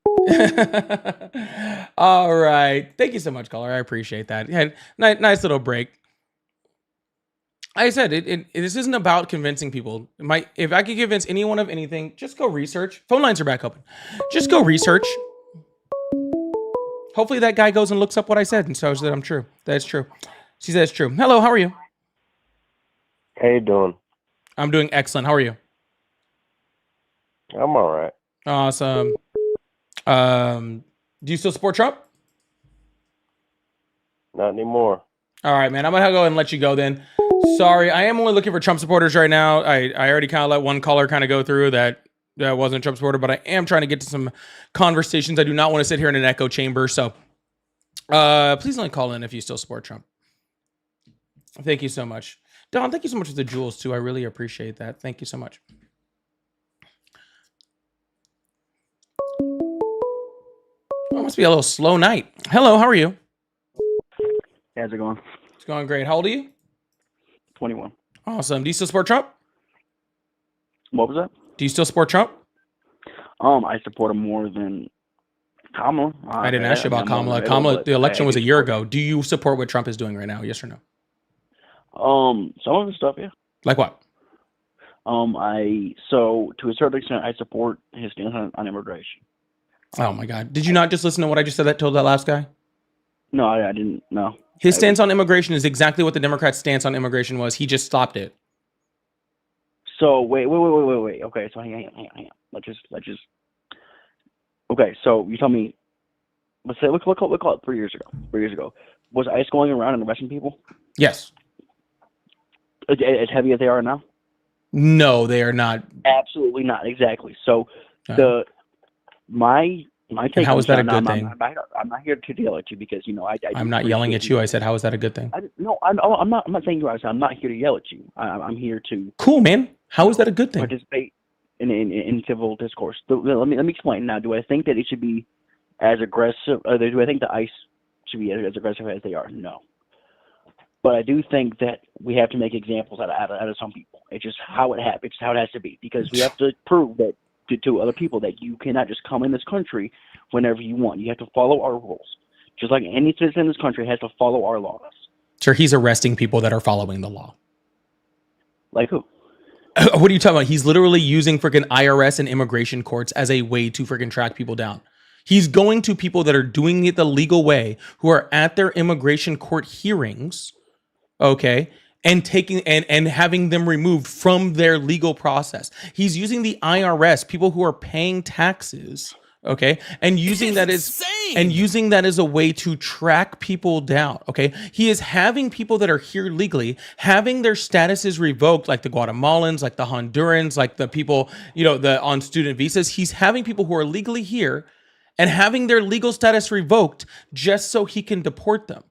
All right. Thank you so much, caller. I appreciate that. Yeah, nice little break. Like I said, this isn't about convincing people. If I could convince anyone of anything, just go research. Phone lines are back open. Just go research. Hopefully that guy goes and looks up what I said and shows that I'm true. That's true. She says it's true. Hello, how are you? How you doing? I'm doing excellent. How are you? I'm all right. Awesome. Do you still support Trump? Not anymore. All right, man. I'm gonna go ahead and let you go then. Sorry, I am only looking for Trump supporters right now. I already kind of let one caller kind of go through that wasn't a Trump supporter, but I am trying to get to some conversations. I do not want to sit here in an echo chamber. So please only call in if you still support Trump. Thank you so much. Don, thank you so much for the jewels too. I really appreciate that. Thank you so much. Oh, it must be a little slow night. Hello, how are you? How's it going? It's going great. How old are you? 21. Awesome. Do you still support Trump? What was that? Do you still support Trump? I support him more than Kamala. I didn't ask you about Kamala. Kamala, the election was a year ago. Do you support what Trump is doing right now? Yes or no? Some of the stuff, yeah. Like what? So to a certain extent, I support his stance on immigration. Oh my God! Did you not just listen to what I just said? That told that last guy. No, I didn't. No. His stance on immigration is exactly what the Democrats' stance on immigration was. He just stopped it. So wait. Okay, so hang on. Let's just. Okay, so you tell me. Let's say we'll call it 3 years ago. 3 years ago, was ICE going around and arresting people Yes. as heavy as they are now? No, they are not. Absolutely not. Exactly. So my take. And how is that a now, good thing? I'm not here to yell at you because I'm not yelling at you. I said, how is that a good thing? I'm not saying you are. I'm not here to yell at you. I'm here to. Cool, man. How is that a good thing? Participate in civil discourse. Let me explain now. Do I think that it should be as aggressive? Do I think the ICE should be as aggressive as they are? No. But I do think that we have to make examples out of some people. It's just how it happens. It's how it has to be, because we have to prove that to other people that you cannot just come in this country whenever you want. You have to follow our rules. Just like any citizen in this country has to follow our laws. Sir, he's arresting people that are following the law. Like who? What are you talking about? He's literally using freaking IRS and immigration courts as a way to freaking track people down. He's going to people that are doing it the legal way, who are at their immigration court hearings, okay, and taking and having them removed from their legal process. He's using the IRS, people who are paying taxes, okay, and using that as a way to track people down, okay? He is having people that are here legally, having their statuses revoked, like the Guatemalans, like the Hondurans, like the people, on student visas. He's having people who are legally here and having their legal status revoked just so he can deport them.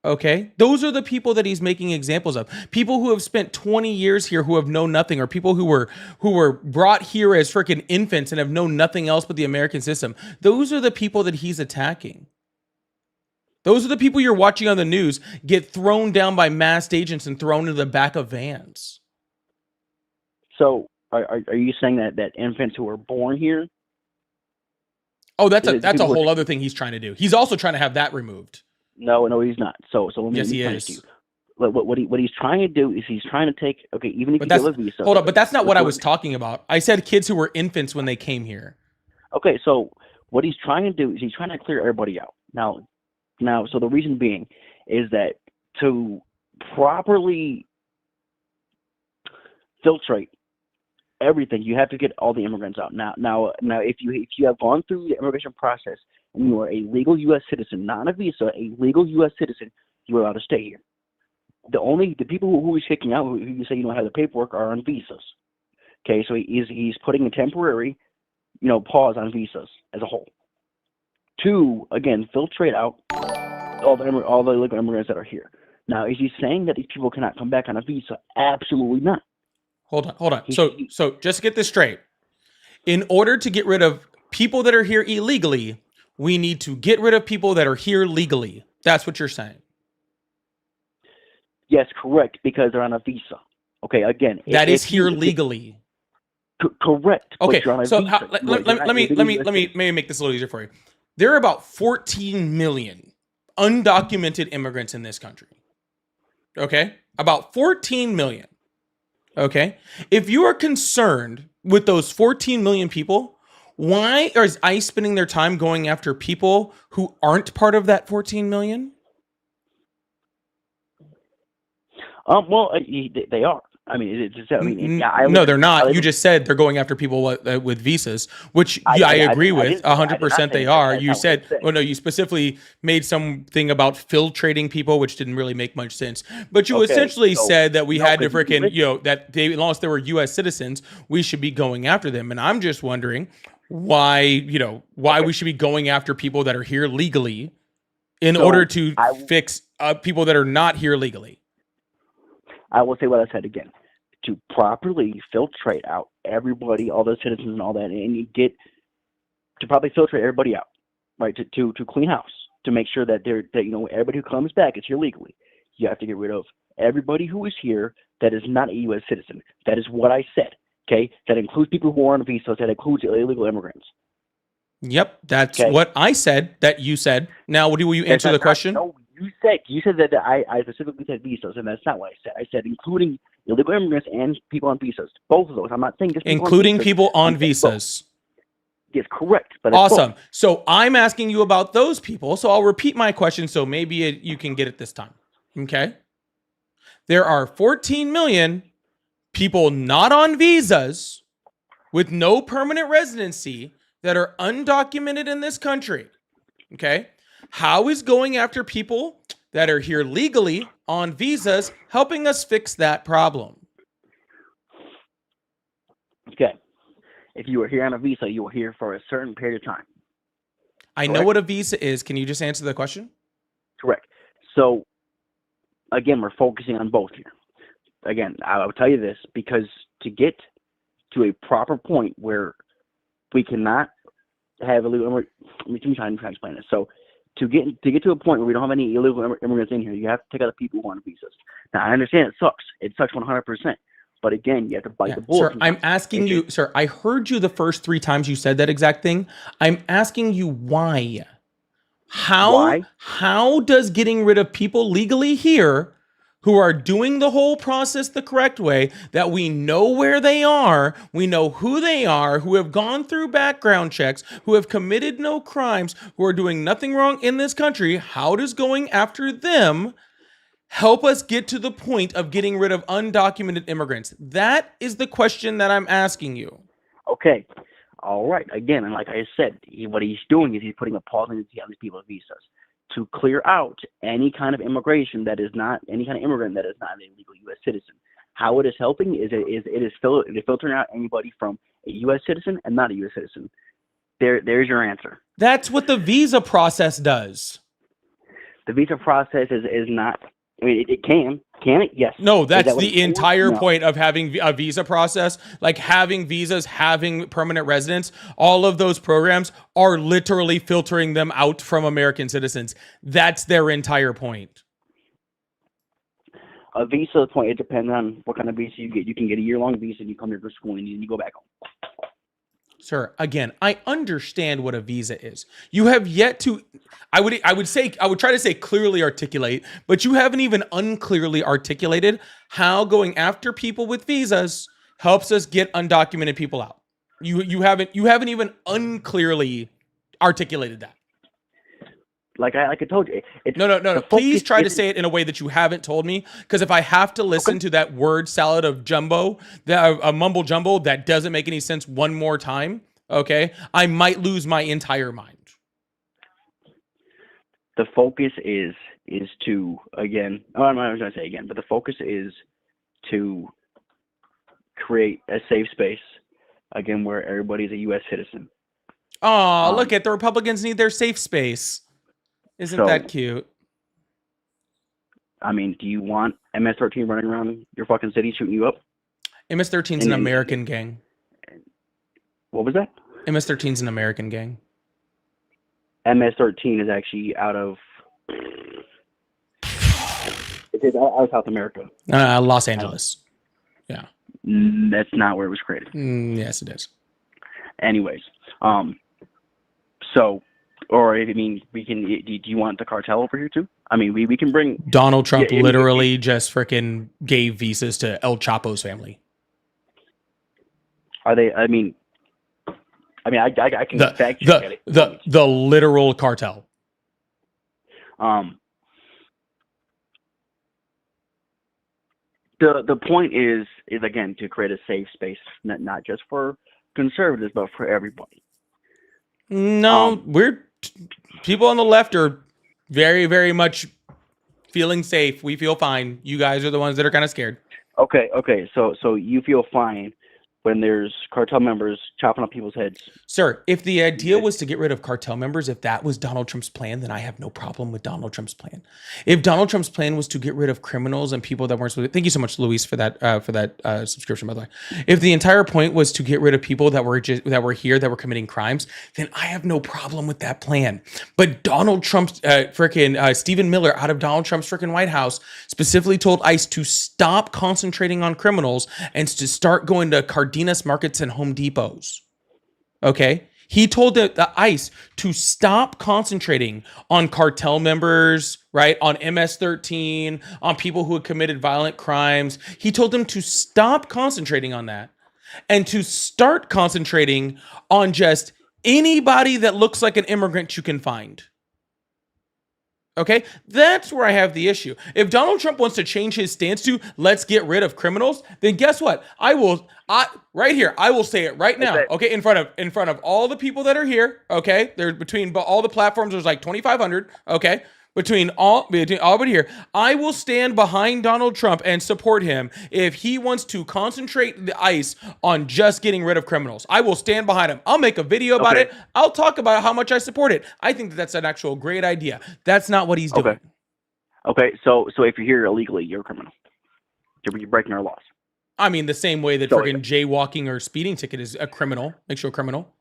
Okay, those are the people that he's making examples of. People who have spent 20 years here who have known nothing, or people who were brought here as freaking infants and have known nothing else but the American system. Those are the people that he's attacking. Those are the people you're watching on the news get thrown down by masked agents and thrown into the back of vans. So are you saying that infants who are born here? Oh, that's a whole other thing he's trying to do. He's also trying to have that removed. No, he's not. So let me explain to you. What he's trying to do is he's trying to take, okay, even if you get a visa. Hold on, but that's not what I was talking about. I said kids who were infants when they came here. Okay, so what he's trying to do is he's trying to clear everybody out. Now, so the reason being is that to properly filtrate everything, you have to get all the immigrants out. Now, if you have gone through the immigration process and you are a legal U.S. citizen, not on a visa, a legal U.S. citizen, you are allowed to stay here. The people who he's kicking out, who you say you don't have the paperwork, are on visas. Okay, so he's putting a temporary, pause on visas as a whole. To again filtrate out all the illegal immigrants that are here. Now, is he saying that these people cannot come back on a visa? Absolutely not. Hold on. So just to get this straight, in order to get rid of people that are here illegally, we need to get rid of people that are here legally. That's what you're saying. Yes, correct, because they're on a visa. Okay, again, that is here legally. Correct. Okay, so let me make this a little easier for you. There are about 14 million undocumented immigrants in this country. Okay, about 14 million. Okay, if you are concerned with those 14 million people, why is ICE spending their time going after people who aren't part of that 14 million? Well, they are. I mean, no, they're not. You just said they're going after people with visas, which I agree with 100%. They are. You said, well, no, you specifically made something about filtrating people, which didn't really make much sense. But you essentially said that we had to freaking, that they, unless they were U.S. citizens, we should be going after them. And I'm just wondering why we should be going after people that are here legally in order to fix people that are not here legally. I will say what I said again. To properly filtrate out everybody, all those citizens and all that, and you get to probably filtrate everybody out, right? To clean house, to make sure that everybody who comes back is here legally. You have to get rid of everybody who is here that is not a U.S. citizen. That is what I said. Okay, that includes people who are on visas. That includes illegal immigrants. Yep, that's what I said. That you said. Now, will you answer the question? No, you said that I specifically said visas, and that's not what I said. I said including illegal immigrants and people on visas. Both of those. I'm not saying just including people on visas. Yes, correct. But it's Awesome. both. So I'm asking you about those people. So I'll repeat my question so maybe you can get it this time. Okay. There are 14 million people not on visas with no permanent residency that are undocumented in this country. Okay. How is going after people that are here legally on visas helping us fix that problem? Okay. If you were here on a visa, you were here for a certain period of time. I know what a visa is. Can you just answer the question? Correct. So, again, we're focusing on both here. Again, I will tell you this, because to get to a proper point where we cannot have illegal immigrants, let me try and explain this. So, to get to a point where we don't have any illegal immigrants in here, you have to take out the people who want visas. Now, I understand it sucks. It sucks 100%. But again, you have to bite the bullet. Sir, I'm asking you, sir, I heard you the first 3 times you said that exact thing. I'm asking you why. How does getting rid of people legally here who are doing the whole process the correct way, that we know where they are, we know who they are, who have gone through background checks, who have committed no crimes, who are doing nothing wrong in this country, how does going after them help us get to the point of getting rid of undocumented immigrants? That is the question that I'm asking you. Okay. All right. Again, and like I said, what he's doing is he's putting a pause on these people's visas to clear out any kind of immigration that is not, any kind of immigrant that is not a legal U.S. citizen. How it is helping is it is filtering out anybody from a U.S. citizen and not a U.S. citizen. There's your answer. That's what the visa process does. The visa process is not. I mean, it can it? Yes. No, that's the entire point of having a visa process. Like having visas, having permanent residence, all of those programs are literally filtering them out from American citizens. That's their entire point. A visa point, it depends on what kind of visa you get. You can get a year-long visa and you come here for school and you go back home. Sir, again, I understand what a visa is. You have yet to, I would try to say clearly articulate, but you haven't even unclearly articulated how going after people with visas helps us get undocumented people out. You haven't even unclearly articulated that. Like I told you. No. Please try to say it in a way that you haven't told me. Because if I have to listen to that word salad of jumbo, a mumble jumbo that doesn't make any sense one more time, okay, I might lose my entire mind. The focus is to, again, I'm not going to say again, but the focus is to create a safe space, again, where everybody's a U.S. citizen. Oh, look at the Republicans need their safe space. Isn't that cute? I mean, do you want MS-13 running around your fucking city shooting you up? MS-13's an American gang. What was that? MS-13's an American gang. MS-13 is actually out of South America. Los Angeles. Yeah. That's not where it was created. Yes, it is. Anyways, so. Or, I mean, we can. Do you want the cartel over here too? I mean, we can bring Donald Trump. Literally just freaking gave visas to El Chapo's family. Are they? I can fact check the literal cartel. The point is again to create a safe space, not just for conservatives, but for everybody. No, people on the left are very, very much feeling safe. We feel fine. You guys are the ones that are kind of scared. Okay. So you feel fine when there's cartel members chopping up people's heads. Sir, if the idea was to get rid of cartel members, if that was Donald Trump's plan, then I have no problem with Donald Trump's plan. If Donald Trump's plan was to get rid of criminals and people that weren't supposed to, thank you so much, Luis, for that subscription, by the way. If the entire point was to get rid of people that were here that were committing crimes, then I have no problem with that plan. But Donald Trump's Stephen Miller out of Donald Trump's freaking White House specifically told ICE to stop concentrating on criminals and to start going to Cardenas Markets and Home Depots. Okay? He told the ICE to stop concentrating on cartel members, right? On MS-13, on people who had committed violent crimes. He told them to stop concentrating on that and to start concentrating on just Anybody that looks like an immigrant you can find. Okay, that's where I have the issue. If Donald Trump wants to change his stance to let's get rid of criminals, then guess what? I will say it right now. Okay, in front of all the people that are here. Okay, there's between all the platforms. There's like 2,500. Okay, between all but here, I will stand behind Donald Trump and support him if he wants to concentrate the ICE on just getting rid of criminals. I will stand behind him. I'll make a video about it. I'll talk about how much I support it. I think that's an actual great idea. That's not what he's doing. Okay, so if you're here illegally, you're a criminal. You're breaking our laws. I mean, the same way that friggin' jaywalking or speeding ticket is a criminal, makes you a criminal.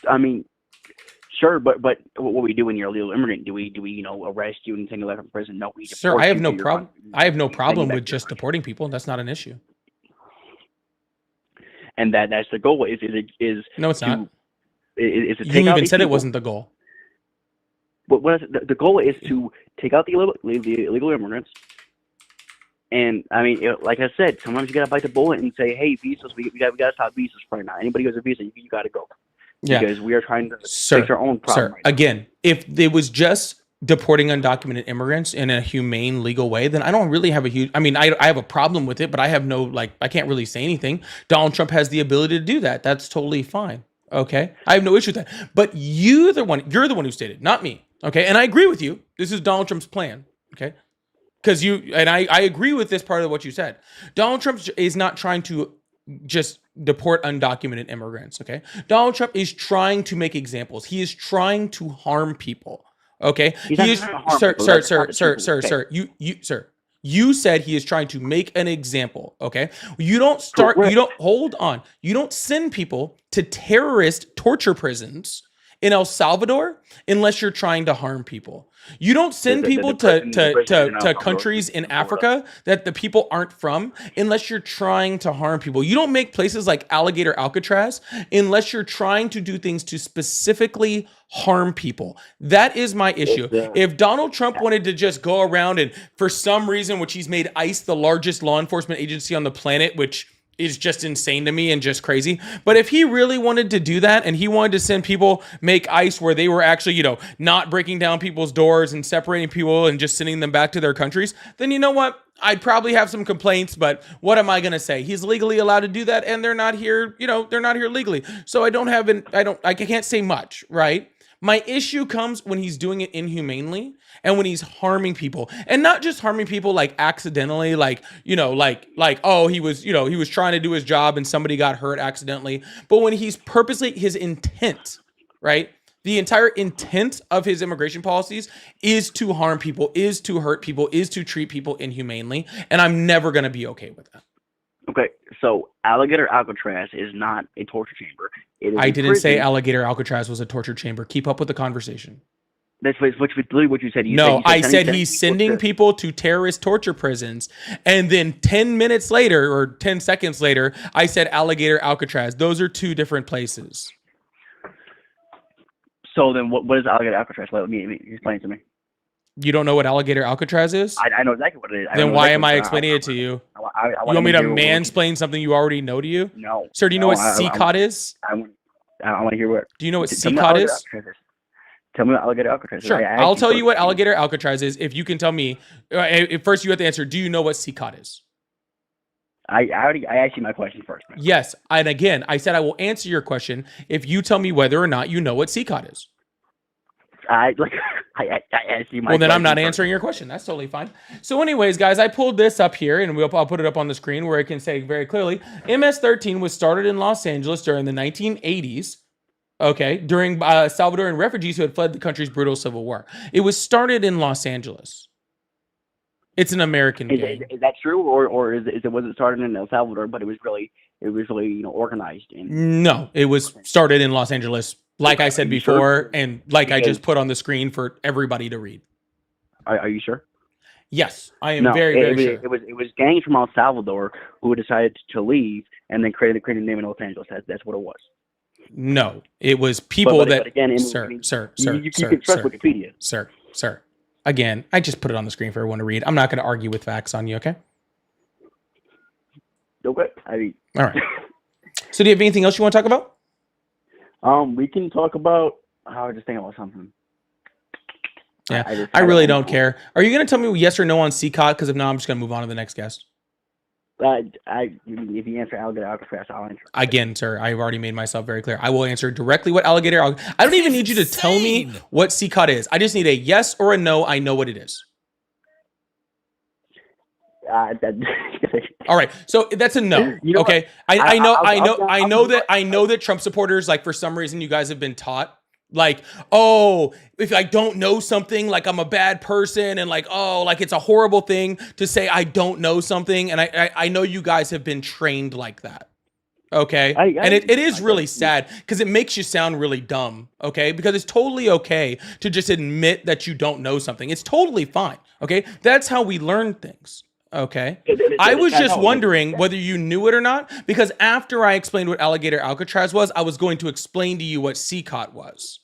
I mean, sure, but what we do when you're a legal immigrant? Do we arrest you and send you from prison? No, we. Sir, I have no problem. I have no problem with just deporting people. That's not an issue. And that's the goal. No, it's not. Is to you take out even these said people. It wasn't the goal. What is the goal is to take out the illegal immigrants. And I mean, like I said, sometimes you gotta bite the bullet and say, "Hey, visas, we gotta stop visas right now. Anybody who has a visa, you gotta go." Yeah, because we are trying to fix our own problem. Right again, if it was just deporting undocumented immigrants in a humane, legal way, then I don't really have a huge. I mean, I have a problem with it, but I have no I can't really say anything. Donald Trump has the ability to do that. That's totally fine. Okay, I have no issue with that. But you're the one who stated, not me. Okay, and I agree with you. This is Donald Trump's plan. Okay. Because I agree with this part of what you said. Donald Trump is not trying to just deport undocumented immigrants, okay? Donald Trump is trying to make examples. He is trying to harm people, okay? Sir. You said he is trying to make an example, okay? You don't send people to terrorist torture prisons in El Salvador unless you're trying to harm people. You don't send people to countries in Africa that the people aren't from unless you're trying to harm people. You don't make places like Alligator Alcatraz unless you're trying to do things to specifically harm people. That is my issue. If Donald Trump wanted to just go around and for some reason, which he's made ICE the largest law enforcement agency on the planet, which is just insane to me and just crazy. But if he really wanted to do that and he wanted to send people, make ICE where they were actually, not breaking down people's doors and separating people and just sending them back to their countries, then you know what? I'd probably have some complaints, but what am I going to say? He's legally allowed to do that and they're not here, they're not here legally. So I can't say much, right? My issue comes when he's doing it inhumanely and when he's harming people, and not just harming people like accidentally, oh, he was trying to do his job and somebody got hurt accidentally. But when he's purposely, his intent, right? The entire intent of his immigration policies is to harm people, is to hurt people, is to treat people inhumanely. And I'm never going to be okay with that. Okay, so Alligator Alcatraz is not a torture chamber. I didn't say Alligator Alcatraz was a torture chamber. Keep up with the conversation. That's literally what you said. I said he's sending people to terrorist torture prisons. And then 10 minutes later or 10 seconds later, I said Alligator Alcatraz. Those are two different places. So then what is Alligator Alcatraz? Let me explain it to me. You don't know what Alligator Alcatraz is? I know exactly what it is. Then why am I explaining it to you? You want me to mansplain something you already know to you? No. Sir, do you know what CCOT is? I want to hear what. Do you know what CCOT is? Tell me what Alligator Alcatraz is. Sure. I'll tell you what Alligator Alcatraz is if you can tell me. First, you have to answer, do you know what CCOT is? I asked you my question first. Man. Yes. And again, I said I will answer your question if you tell me whether or not you know what CCOT is. I asked you my question. Well, then I'm not answering your question. That's totally fine. So anyways, guys, I pulled this up here, and I'll put it up on the screen where I can say very clearly, MS-13 was started in Los Angeles during the 1980s, okay, during Salvadoran refugees who had fled the country's brutal civil war. It was started in Los Angeles. It's an American gang. Is that true, or was it started in El Salvador, but it was really organized? No, it was started in Los Angeles. Like I said before, and like I just put on the screen for everybody to read. Are you sure? Yes, I am very sure. It was gangs from El Salvador who decided to leave and then created a name in Los Angeles. That's what it was. No, it was people but again, you can trust Wikipedia. Sir. Again, I just put it on the screen for everyone to read. I'm not going to argue with facts on you, okay? Okay. All right. So do you have anything else you want to talk about? We can talk about. I was just thinking about something. Yeah, I really don't care. Are you going to tell me yes or no on CCOT? Because if not, I'm just going to move on to the next guest. If you answer alligator Alcatraz, I'll answer. Again, sir, I've already made myself very clear. I will answer directly what alligator. I don't even need you to tell me what CCOT is. I just need a yes or a no. I know what it is. All right, so that's a no. Okay, I know that Trump supporters, like, for some reason you guys have been taught, like, oh, if I don't know something, like, I'm a bad person, and like, oh, like, it's a horrible thing to say I don't know something, and I know you guys have been trained like that. Okay, and it is really sad because it makes you sound really dumb. Okay, because it's totally okay to just admit that you don't know something. It's totally fine. Okay, that's how we learn things. Okay. I was just wondering whether you knew it or not, because after I explained what alligator Alcatraz was, I was going to explain to you what CCOT was.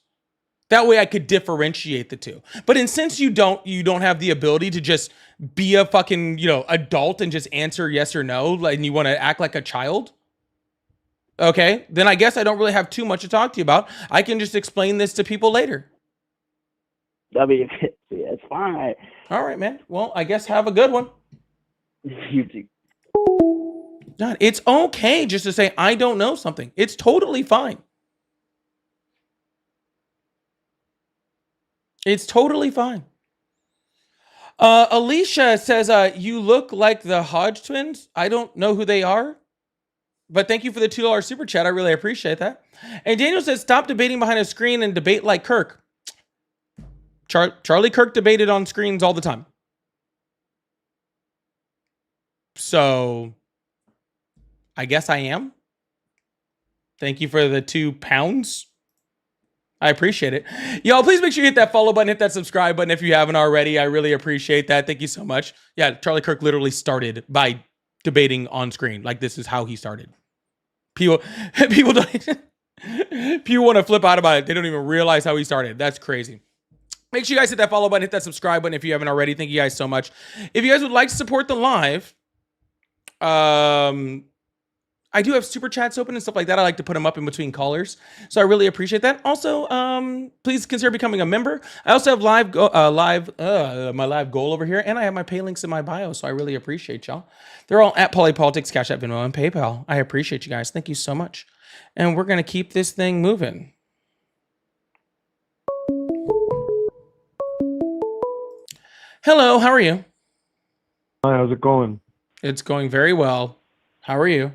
That way I could differentiate the two. But since you don't have the ability to just be a fucking, adult and just answer yes or no, and you want to act like a child, okay, then I guess I don't really have too much to talk to you about. I can just explain this to people later. I mean, it's fine. All right, man. Well, I guess have a good one. You do. God, it's okay just to say I don't know something. It's totally fine. It's totally fine. Alicia says, you look like the Hodge twins. I don't know who they are, but thank you for the $2 super chat. I really appreciate that. And Daniel says, stop debating behind a screen and debate like Kirk. Charlie Kirk debated on screens all the time. So I guess I am. Thank you for the £2. I appreciate it. Y'all, please make sure you hit that follow button, hit that subscribe button if you haven't already. I really appreciate that. Thank you so much. Yeah, Charlie Kirk literally started by debating on screen. Like, this is how he started. People don't people want to flip out about it. They don't even realize how he started. That's crazy. Make sure you guys hit that follow button, hit that subscribe button if you haven't already. Thank you guys so much. If you guys would like to support the live, I do have super chats open and stuff like that. I like to put them up in between callers, so I really appreciate that. Also, please consider becoming a member. I also have my live goal over here, and I have my pay links in my bio, so I really appreciate y'all. They're all at Polypolitics, Cash App, Venmo, and PayPal. I appreciate you guys. Thank you so much, and we're gonna keep this thing moving. Hello, how are you? Hi, how's it going? It's going very well. How are you?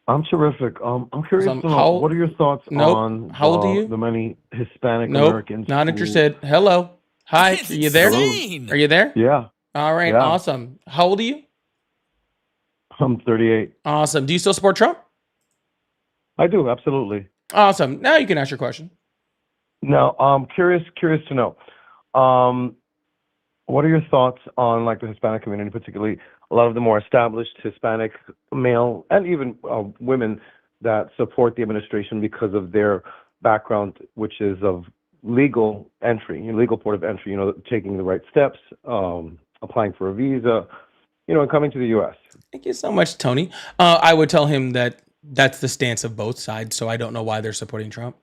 I'm terrific. I'm curious to know, what are your thoughts on how old are you? The many Hispanic Americans? Not interested. Hello. Hi. Are you there? Insane. Are you there? Yeah. All right. Yeah. Awesome. How old are you? I'm 38. Awesome. Do you still support Trump? I do, absolutely. Awesome. Now you can ask your question. Now, I'm curious to know, what are your thoughts on, like, the Hispanic community, particularly a lot of the more established Hispanic male and even women that support the administration because of their background, which is of legal entry, legal port of entry, taking the right steps, applying for a visa, and coming to the U.S. Thank you so much, Tony. I would tell him that that's the stance of both sides, so I don't know why they're supporting Trump.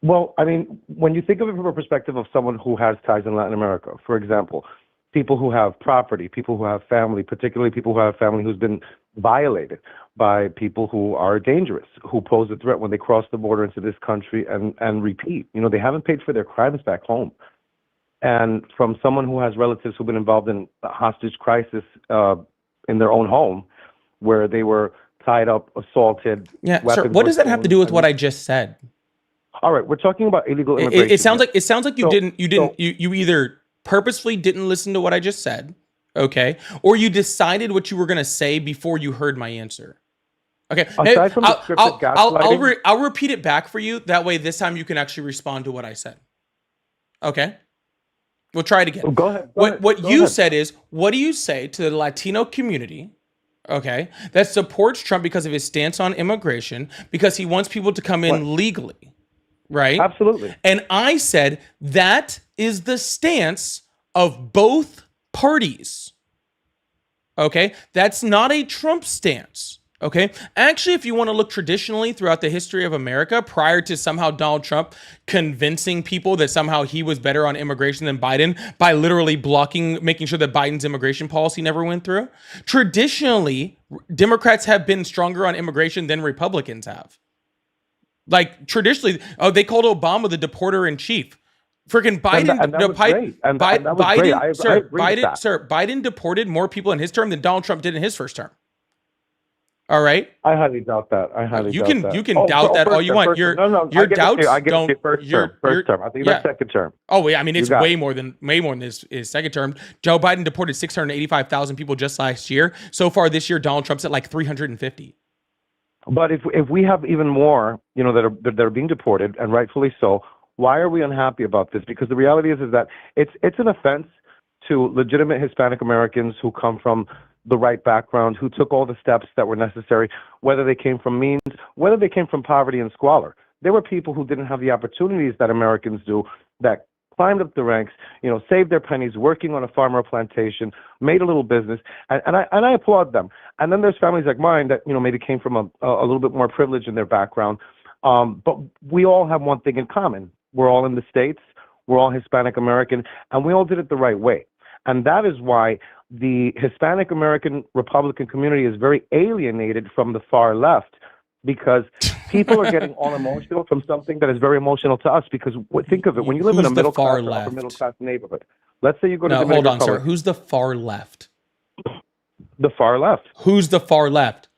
Well, I mean, when you think of it from a perspective of someone who has ties in Latin America, for example, people who have property, people who have family, particularly people who have family who's been violated by people who are dangerous, who pose a threat when they cross the border into this country and repeat. They haven't paid for their crimes back home. And from someone who has relatives who've been involved in a hostage crisis in their own home, where they were tied up, assaulted. Yeah, sir. What does that have to do with what I just said? All right, we're talking about illegal immigration. It sounds like you either purposefully didn't listen to what I just said, okay, or you decided what you were going to say before you heard my answer. Okay, aside from the scripted gaslighting, I'll repeat it back for you. That way, this time you can actually respond to what I said. Okay, we'll try it again. Go ahead. What you said is, what do you say to the Latino community? Okay, that supports Trump because of his stance on immigration, because he wants people to come in legally. Right? Absolutely. And I said that is the stance of both parties. Okay? That's not a Trump stance. Okay. Actually, if you want to look traditionally throughout the history of America, prior to somehow Donald Trump convincing people that somehow he was better on immigration than Biden by literally making sure that Biden's immigration policy never went through, traditionally, Democrats have been stronger on immigration than Republicans have. Like traditionally, they called Obama the deporter in chief. Freaking Biden, and that was great. And that was great. I agree with that. Biden deported more people in his term than Donald Trump did in his first term. All right. I highly doubt that. You can doubt that all you want. Your doubts don't. First term. I think that's second term. Oh yeah, I mean it's way more than his second term. Joe Biden deported 685,000 people just last year. So far this year, Donald Trump's at like 350. But if we have even more, that are being deported, and rightfully so, why are we unhappy about this? Because the reality is that it's an offense to legitimate Hispanic Americans who come from the right background, who took all the steps that were necessary, whether they came from means, whether they came from poverty and squalor. There were people who didn't have the opportunities that Americans do, that climbed up the ranks, saved their pennies, working on a farm or a plantation, made a little business, and I applaud them. And then there's families like mine that maybe came from a little bit more privilege in their background, but we all have one thing in common: we're all in the States, we're all Hispanic American, and we all did it the right way. And that is why the Hispanic American Republican community is very alienated from the far left, because people are getting all emotional from something that is very emotional to us. Because think of it, when you live in a middle class neighborhood, let's say you go to hold on, sir. Who's the far left? The far left. Who's the far left?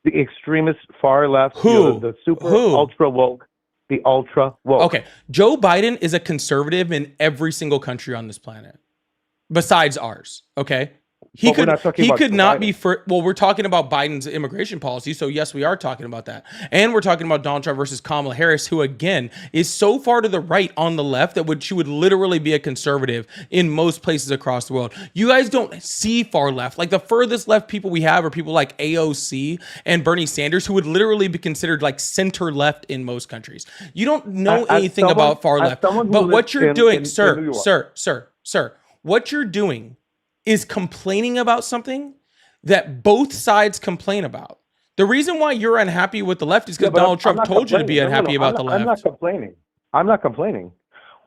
The extremist far left. Who? The super ultra woke. The ultra woke. Okay, Joe Biden is a conservative in every single country on this planet, besides ours. Okay. He could not be for. Well, we're talking about Biden's immigration policy, so yes, we are talking about that, and we're talking about Donald Trump versus Kamala Harris, who again is so far to the right on the left that she would literally be a conservative in most places across the world. You guys don't see far left. Like the furthest left people we have are people like AOC and Bernie Sanders, who would literally be considered like center left in most countries. You don't know anything about far left, but what you're doing, sir, what you're doing is complaining about something that both sides complain about. The reason why you're unhappy with the left is because Donald Trump told you to be unhappy about the left. I'm not complaining.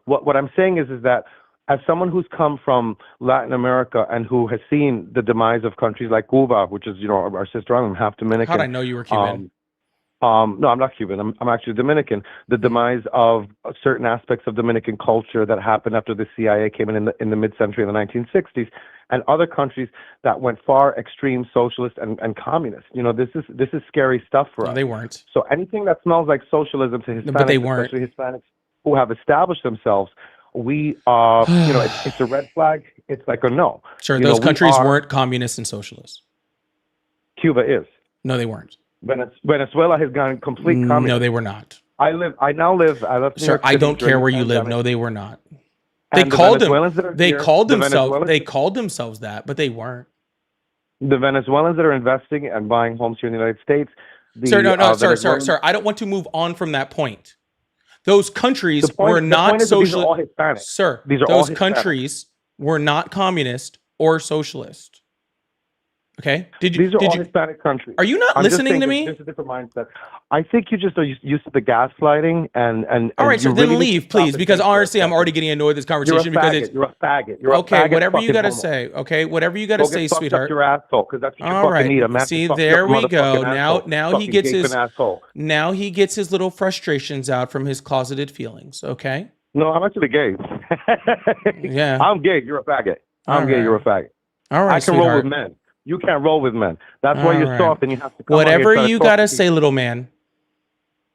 What I'm saying is that as someone who's come from Latin America and who has seen the demise of countries like Cuba, which is our sister island, I'm half Dominican. How'd I know you were Cuban? No, I'm not Cuban. I'm actually Dominican. The demise of certain aspects of Dominican culture that happened after the CIA came in the mid-century in the 1960s, and other countries that went far extreme socialist and communist. This is scary stuff for us. No, they weren't. So anything that smells like socialism to Hispanics, but they weren't. Especially Hispanics who have established themselves, we it's a red flag. It's like a no. Sure, those countries weren't communist and socialist. Cuba is. No, they weren't. Venezuela has gone complete communist. No, they were not. I left. Sir, I don't care where you live. No, they were not. They called themselves that, but they weren't. The Venezuelans that are investing and buying homes here in the United States. Sir, I don't want to move on from that point. Those countries were not socialist. Sir, those countries were not communist or socialist. Okay. These are all Hispanic countries. Are you not listening to me? There's a different mindset. I think you just are used to the gaslighting and. All right, so then leave, please, because honestly, I'm already getting annoyed with this conversation because you're a faggot. Okay, whatever you gotta say. Okay, whatever you gotta say, sweetheart. Your asshole, because that's what you fucking need. See, there we go. Now he gets his. Now he gets his little frustrations out from his closeted feelings. Okay. No, I'm actually gay. Yeah. I'm gay. You're a faggot. I'm gay. You're a faggot. All right, I can roll with men. You can't roll with men. That's why you're soft and you have to come whatever you gotta say, little man.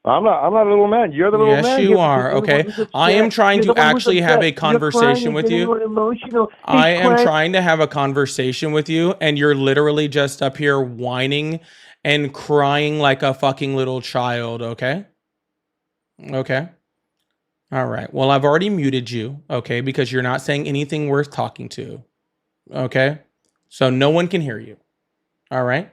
I'm not a little man. You're the little man. Yes, you are. Okay. I am trying to actually have a conversation with you. I am trying to have a conversation with you, and you're literally just up here whining and crying like a fucking little child, okay? Okay. All right. Well, I've already muted you, okay, because you're not saying anything worth talking to. Okay? So no one can hear you. All right?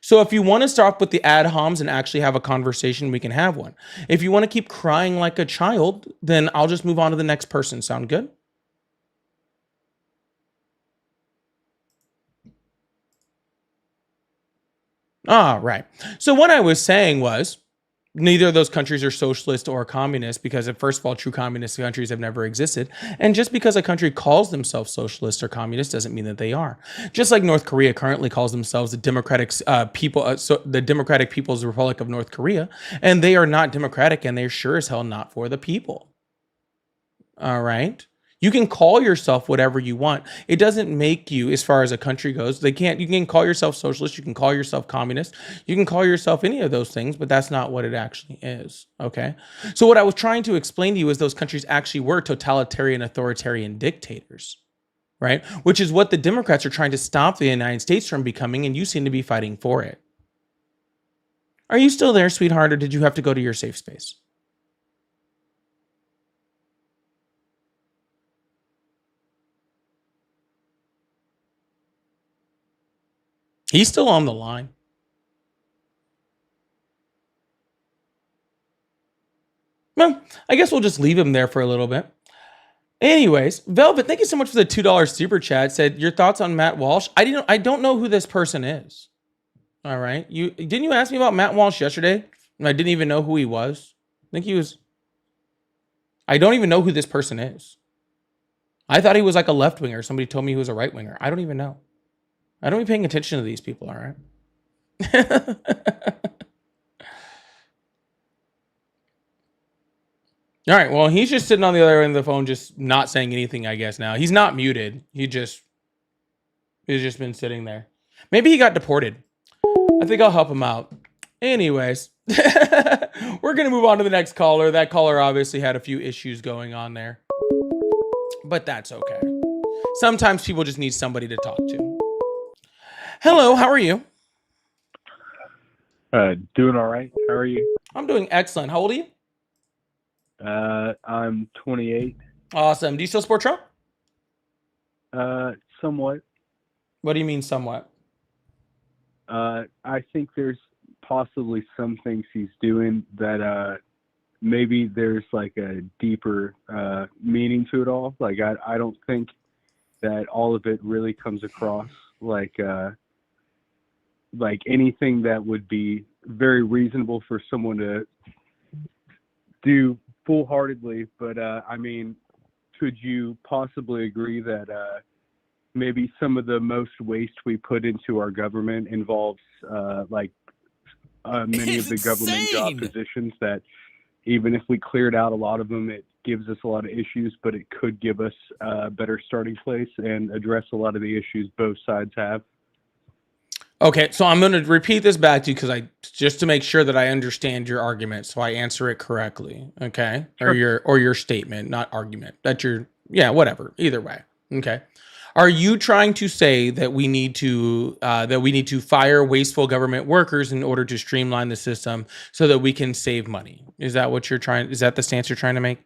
So if you want to start with the ad homs and actually have a conversation, we can have one. If you want to keep crying like a child, then I'll just move on to the next person. Sound good? Ah, right. So what I was saying was neither of those countries are socialist or communist because, first of all, true communist countries have never existed. And just because a country calls themselves socialist or communist doesn't mean that they are. Just like North Korea currently calls themselves the the Democratic People's Republic of North Korea, and they are not democratic, and they're sure as hell not for the people. All right. You can call yourself whatever you want. It doesn't make you, as far as a country goes, you can call yourself socialist, you can call yourself communist, you can call yourself any of those things, but that's not what it actually is. Okay. So what I was trying to explain to you is those countries actually were totalitarian, authoritarian dictators, right? Which is what the Democrats are trying to stop the United States from becoming, and you seem to be fighting for it. Are you still there, sweetheart, or did you have to go to your safe space? He's still on the line. Well, I guess we'll just leave him there for a little bit. Anyways, Velvet, thank you so much for the $2 super chat. Said your thoughts on Matt Walsh. I don't know who this person is. All right. Didn't you ask me about Matt Walsh yesterday? And I didn't even know who he was. I don't even know who this person is. I thought he was like a left winger. Somebody told me he was a right winger. I don't even know. I don't be paying attention to these people, all right? All right, well, he's just sitting on the other end of the phone, just not saying anything, I guess, now. He's not muted. He's just been sitting there. Maybe he got deported. I think I'll help him out. Anyways, we're going to move on to the next caller. That caller obviously had a few issues going on there, but that's okay. Sometimes people just need somebody to talk to. Hello, how are you? Doing all right. How are you? I'm doing excellent. How old are you? I'm 28. Awesome. Do you still support Trump? Somewhat. What do you mean somewhat? I think there's possibly some things he's doing that maybe there's like a deeper meaning to it all. Like I don't think that all of it really comes across like anything that would be very reasonable for someone to do full-heartedly. But I mean, could you possibly agree that maybe some of the most waste we put into our government involves many of the government job positions that even if we cleared out a lot of them, it gives us a lot of issues, but it could give us a better starting place and address a lot of the issues both sides have? Okay, so I'm going to repeat this back to you because just to make sure that I understand your argument, so I answer it correctly. Okay, Sure. or your statement, not argument. Whatever. Either way. Okay. Are you trying to say that we need to fire wasteful government workers in order to streamline the system so that we can save money? Is that what you're trying? Is that the stance you're trying to make?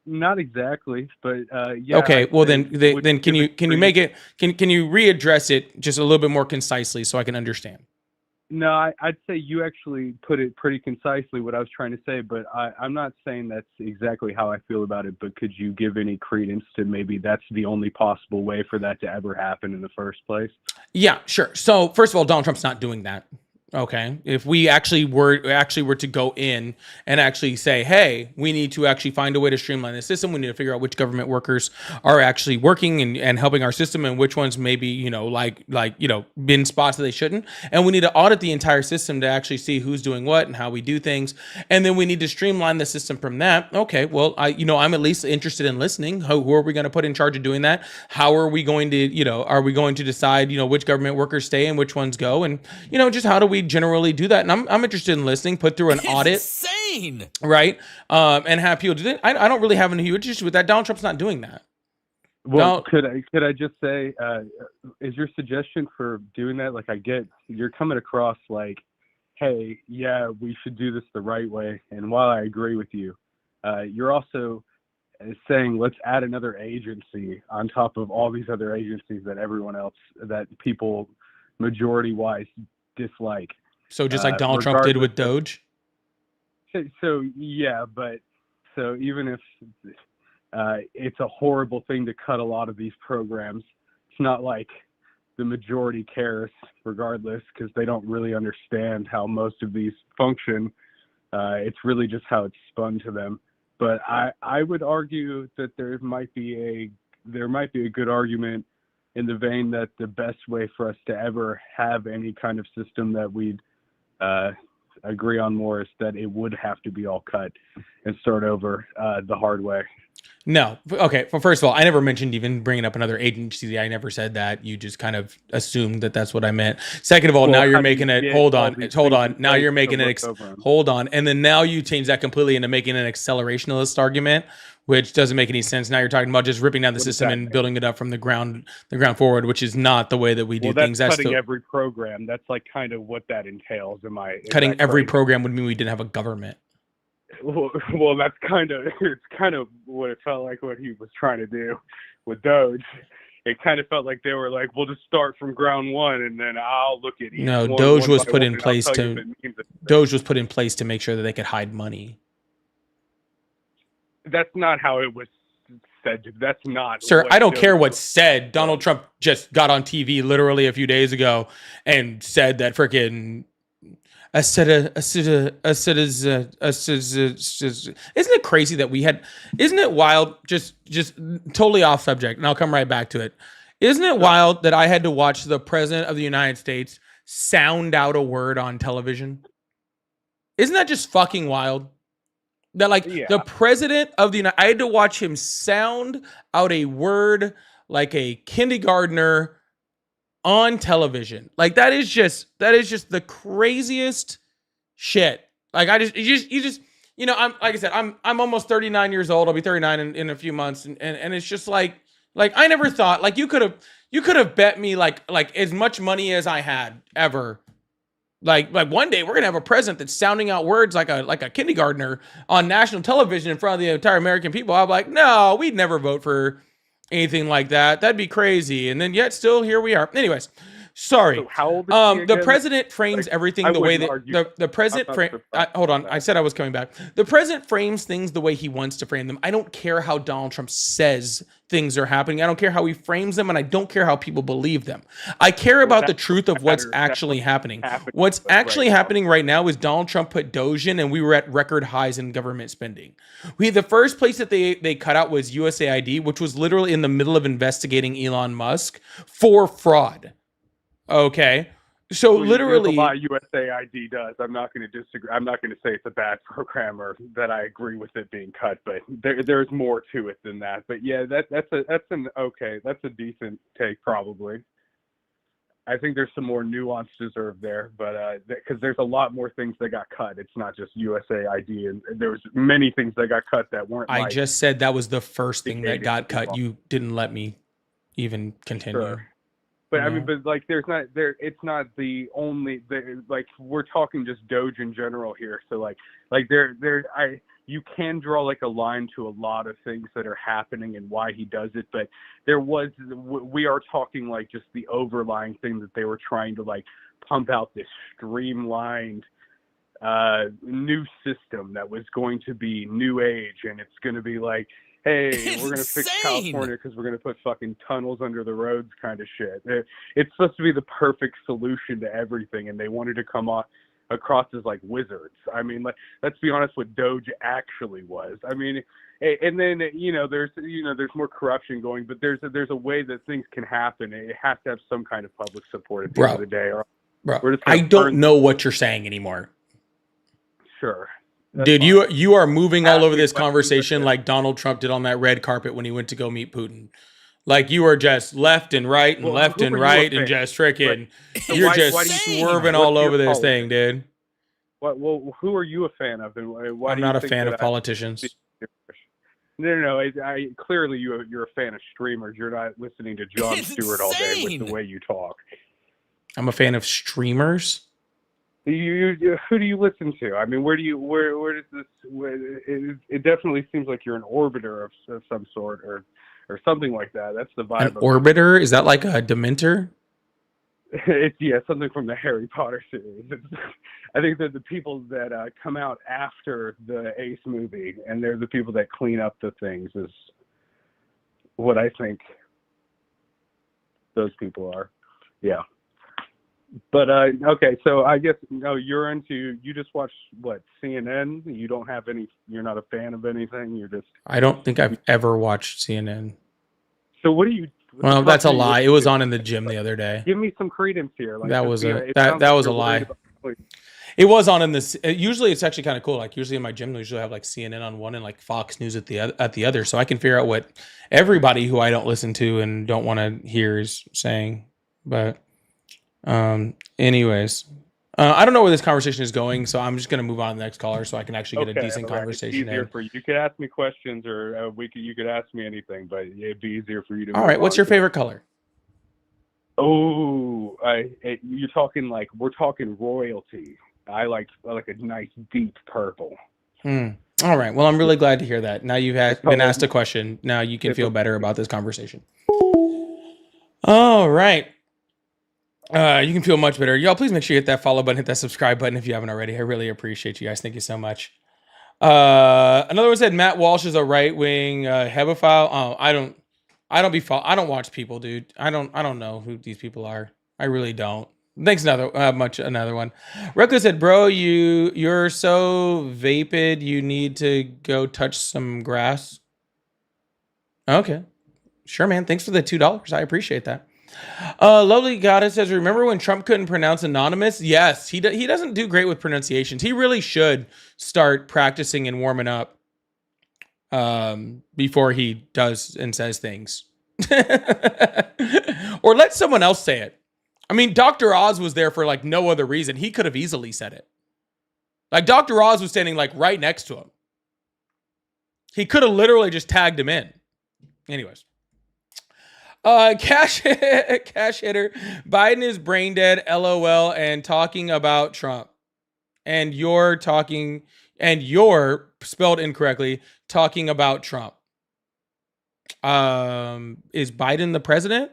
Not exactly, but yeah. Okay, well then can you readdress it just a little bit more concisely so I can understand? No, I'd say you actually put it pretty concisely what I was trying to say, but I'm not saying that's exactly how I feel about it, but could you give any credence to maybe that's the only possible way for that to ever happen in the first place? Yeah, sure. So first of all, Donald Trump's not doing that. Okay. If we actually were to go in and actually say, hey, we need to actually find a way to streamline the system. We need to figure out which government workers are actually working and helping our system and which ones maybe, been spots that they shouldn't. And we need to audit the entire system to actually see who's doing what and how we do things. And then we need to streamline the system from that. Okay. Well, I'm at least interested in listening. Who are we going to put in charge of doing that? How are we going to, are we going to decide, which government workers stay and which ones go? And, just how do we generally do that? And I'm interested in listening, put through an audit. Insane. Right? And have people do that. I don't really have any huge issue with that. Donald Trump's not doing that. Well, could I just say, is your suggestion for doing that, like I get you're coming across like, hey, yeah, we should do this the right way. And while I agree with you, you're also saying let's add another agency on top of all these other agencies that everyone else, that people majority-wise dislike. So just like Donald Trump did with Doge? So yeah, but so even if it's a horrible thing to cut a lot of these programs, it's not like the majority cares regardless, because they don't really understand how most of these function. It's really just how it's spun to them. But I would argue that there might be a good argument in the vein that the best way for us to ever have any kind of system that we'd agree on more is that it would have to be all cut and start over the hard way. No. Okay. Well, first of all, I never mentioned even bringing up another agency. I never said that. You just kind of assumed that that's what I meant. Second of all, now you're making it. Hold on. Now you're making it. Hold on. And then now you change that completely into making an accelerationist argument, which doesn't make any sense. Now you're talking about just ripping down the system and building it up from the ground forward, which is not the way that we do things. That's cutting every program. That's like kind of what that entails. Cutting every program would mean we didn't have a government. Well, it's kind of what it felt like what he was trying to do with Doge. It kind of felt like they were like, we'll just start from ground one, and then I'll look at each one. No, Doge was put in place to make sure that they could hide money. That's not how it was said. That's not. Sir, I don't care what's said. Donald Trump just got on TV literally a few days ago and said that freaking. Isn't it crazy that we had? Isn't it wild? Just totally off subject, and I'll come right back to it. Isn't it wild that I had to watch the president of the United States sound out a word on television? Isn't that just fucking wild? That the president of the United, I had to watch him sound out a word like a kindergartner on television. Like that is just the craziest shit. Like I'm like I said, I'm almost 39 years old. I'll be 39 in a few months, and it's just like I never thought like you could have bet me like as much money as I had ever. Like one day we're gonna have a president that's sounding out words like a kindergartner on national television in front of the entire American people. I'm like, no, we'd never vote for anything like that. That'd be crazy. And then yet still here we are. Anyways, sorry. So how old is he the president frames everything the way that the president hold on. I said I was coming back. The president frames things the way he wants to frame them. I don't care how Donald Trump says things are happening. I don't care how he frames them, and I don't care how people believe them. I care about the truth of what's actually happening. What's actually happening right now is Donald Trump put Doge in, and we were at record highs in government spending. The first place that they cut out was USAID, which was literally in the middle of investigating Elon Musk for fraud. Okay. So literally, a lot USAID does. I'm not going to disagree. I'm not going to say it's a bad program or that I agree with it being cut, but there's more to it than that. But yeah, that's a decent take probably. I think there's some more nuance deserved there, but because there's a lot more things that got cut. It's not just USAID, and there was many things that got cut that weren't. I just said that was the first thing that got cut. You didn't let me even continue. Sure. But I mean, but like, it's not the only. Like, we're talking just Doge in general here. So you can draw like a line to a lot of things that are happening and why he does it. But we are talking like just the overlying thing that they were trying to like pump out this streamlined new system that was going to be new age, and it's going to be like, hey, we're going to fix California because we're going to put fucking tunnels under the roads kind of shit. It's supposed to be the perfect solution to everything, and they wanted to come across as like wizards. I mean, let's be honest, what Doge actually was. I mean, and then there's more corruption going, but there's a way that things can happen. It has to have some kind of public support at the end of the day. Bro, I don't know what you're saying anymore. Sure. Dude, you are moving all over this conversation like Donald Trump did on that red carpet when he went to go meet Putin. Like you are just left and right and left and right and just freaking, you're just swerving all over this thing, dude. Well, who are you a fan of? And why I'm not a fan of politicians. No. I clearly you're a fan of streamers. You're not listening to Jon Stewart all day with the way you talk. I'm a fan of streamers. Who do you listen to? I mean, where does this? It definitely seems like you're an orbiter of some sort, or something like that. That's the vibe. An orbiter? Is that like a Dementor? It's something from the Harry Potter series. I think that the people that come out after the Ace movie, and they're the people that clean up the things, is what I think those people are. Yeah. But okay, so I guess you just watch what, CNN? You don't have any. You're not a fan of anything. You're just. I don't think I've ever watched CNN. So what do you? What Well, the fuck that's a do you lie. It listen was to? on in the gym the other day. Give me some credence here. Like That was it that sounds like was a you're worried lie. about sleep. It was on in this. Usually, it's actually kind of cool. Like usually in my gym, they usually have like CNN on one and like Fox News at the other, so I can figure out what everybody who I don't listen to and don't want to hear is saying. But, anyways, I don't know where this conversation is going, so I'm just gonna move on to the next caller so I can actually get a decent all right. conversation It's easier in. for you. You could ask me questions, or you could ask me anything, but it'd be easier for you to. All right, what's your favorite color? Oh, you're talking like we're talking royalty. I like a nice deep purple. All right. Well, I'm really glad to hear that. Now you've been asked a question. Now you can feel better about this conversation. All right. You can feel much better. Y'all, please make sure you hit that follow button, hit that subscribe button if you haven't already. I really appreciate you guys. Thank you so much. Another one said Matt Walsh is a right wing hebephile. Oh, I don't watch people, dude. I don't know who these people are. I really don't. Thanks. Another one. Reckless said, bro, you're so vapid. You need to go touch some grass. Okay. Sure, man. Thanks for the $2. I appreciate that. Lovely Goddess says, remember when Trump couldn't pronounce anonymous? Yes, he doesn't do great with pronunciations. He really should start practicing and warming up before he does and says things. Or let someone else say it. I mean, Dr. Oz was there for like no other reason. He could have easily said it. Like Dr. Oz was standing like right next to him. He could have literally just tagged him in. Anyways. Cash hitter. Biden is brain dead, LOL, and talking about Trump. And you're spelled incorrectly, talking about Trump. Is Biden the president?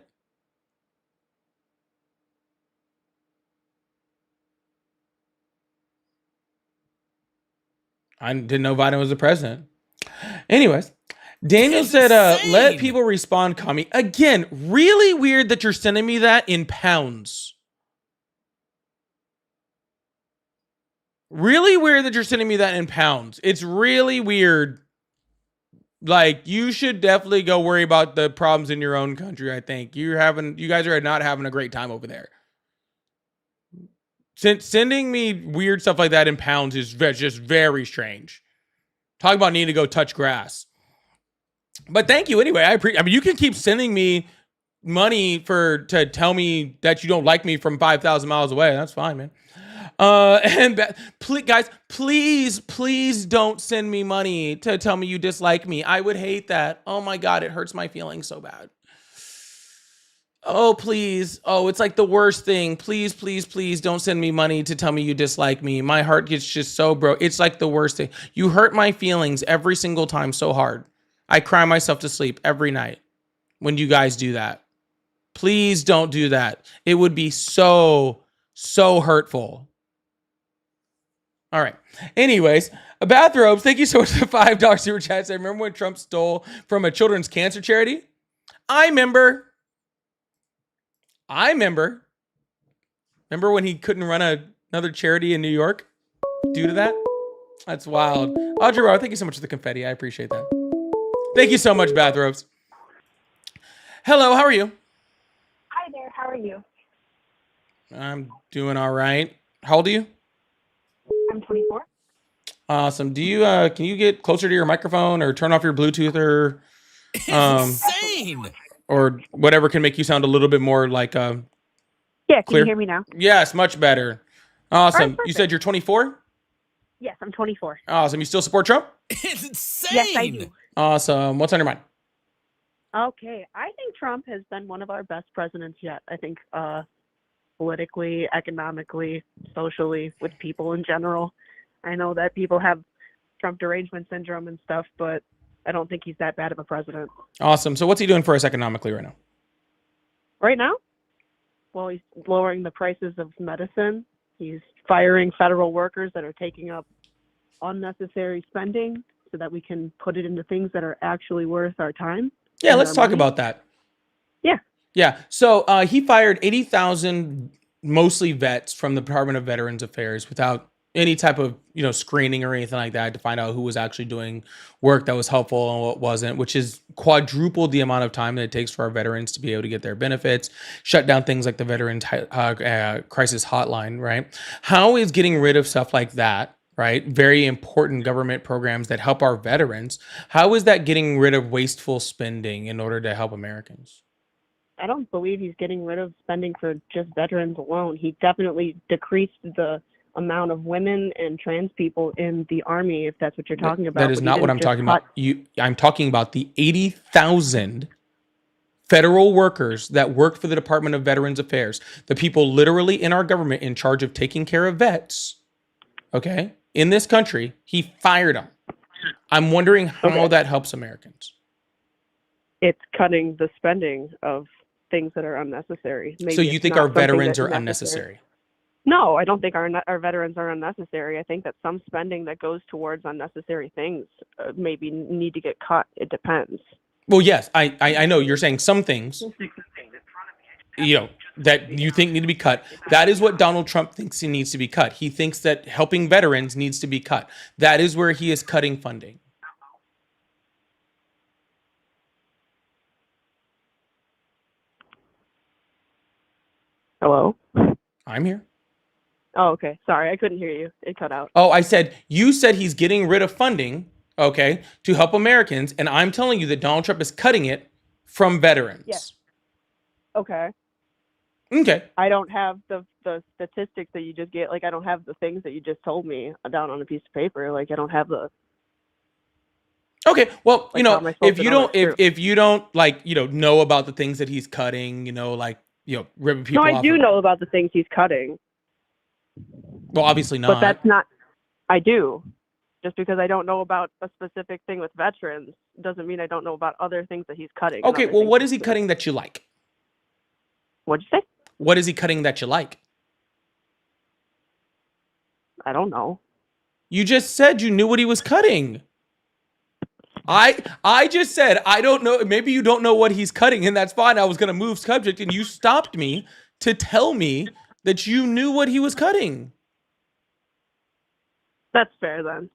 I didn't know Biden was the president. Anyways, Daniel said, let people respond, commie. Again, really weird that you're sending me that in pounds. Really weird that you're sending me that in pounds. It's really weird. Like, you should definitely go worry about the problems in your own country, I think. You guys are not having a great time over there. Sending me weird stuff like that in pounds is just very strange. Talk about needing to go touch grass. But thank you anyway. I mean, you can keep sending me money to tell me that you don't like me from 5,000 miles away. That's fine, man. Guys, please don't send me money to tell me you dislike me. I would hate that. Oh my God, it hurts my feelings so bad. Oh, please. Oh, it's like the worst thing. Please don't send me money to tell me you dislike me. My heart gets just so broke. It's like the worst thing. You hurt my feelings every single time so hard. I cry myself to sleep every night when you guys do that. Please don't do that. It would be so hurtful. All right. Anyways, Bathrobes, thank you so much for the $5 super chat. I remember when Trump stole from a children's cancer charity? I remember. Remember when he couldn't run another charity in New York due to that? That's wild. Audrey Rowe, thank you so much for the confetti. I appreciate that. Thank you so much, Bathrobes. Hello, how are you? Hi there, how are you? I'm doing all right. How old are you? I'm 24. Awesome. Do you can you get closer to your microphone or turn off your Bluetooth or Insane. or whatever can make you sound a little bit more like Yeah, can clear? you hear me now? Yes, much better. Awesome. Right, you said you're 24? Yes, I'm 24. Awesome. You still support Trump? Insane. Yes, I do. Awesome. What's on your mind? Okay, I think Trump has been one of our best presidents yet. I think politically, economically, socially, with people in general. I know that people have Trump derangement syndrome and stuff, but I don't think he's that bad of a president. Awesome. So what's he doing for us economically right now? Right now? Well, he's lowering the prices of medicine. He's firing federal workers that are taking up unnecessary spending so that we can put it into things that are actually worth our time. Yeah, and let's our talk money. about that. Yeah. Yeah. So he fired 80,000 mostly vets from the Department of Veterans Affairs without any type of screening or anything like that to find out who was actually doing work that was helpful and what wasn't, which is quadrupled the amount of time that it takes for our veterans to be able to get their benefits, shut down things like the Veterans Crisis Hotline, right? How is getting rid of stuff like that, right? Very important government programs that help our veterans. How is that getting rid of wasteful spending in order to help Americans? I don't believe he's getting rid of spending for just veterans alone. He definitely decreased the amount of women and trans people in the Army, if that's what you're talking about. That is but he not what didn't I'm just talking cut- about. I'm talking about the 80,000 federal workers that work for the Department of Veterans Affairs, the people literally in our government in charge of taking care of vets, okay, in this country. He fired them. I'm wondering how that helps Americans. It's cutting the spending of things that are unnecessary. Maybe So you it's think not our something veterans that's are necessary. unnecessary? No, I don't think our veterans are unnecessary. I think that some spending that goes towards unnecessary things maybe need to get cut. It depends. Well, yes, I know you're saying some things, that you think need to be cut. That is what Donald Trump thinks he needs to be cut. He thinks that helping veterans needs to be cut. That is where he is cutting funding. Hello? I'm here. Oh, okay. Sorry, I couldn't hear you. It cut out. Oh, you said he's getting rid of funding, okay, to help Americans, and I'm telling you that Donald Trump is cutting it from veterans. Yes. Okay. Okay. I don't have the statistics that you just get. Like, I don't have the things that you just told me down on a piece of paper. Like, I don't have the. Okay. Well, Like, how am I supposed if to you know don't, that's true? if you don't, know about the things that he's cutting, ripping people No, off. I do know about the things he's cutting, Well, obviously not. but that's not. I do. Just because I don't know about a specific thing with veterans doesn't mean I don't know about other things that he's cutting. Okay. Well, what is he cutting that you like? What'd you say? What is he cutting that you like? I don't know. You just said you knew what he was cutting. I just said I don't know. Maybe you don't know what he's cutting, and that's fine. I was gonna move subject, and you stopped me to tell me that you knew what he was cutting. That's fair then.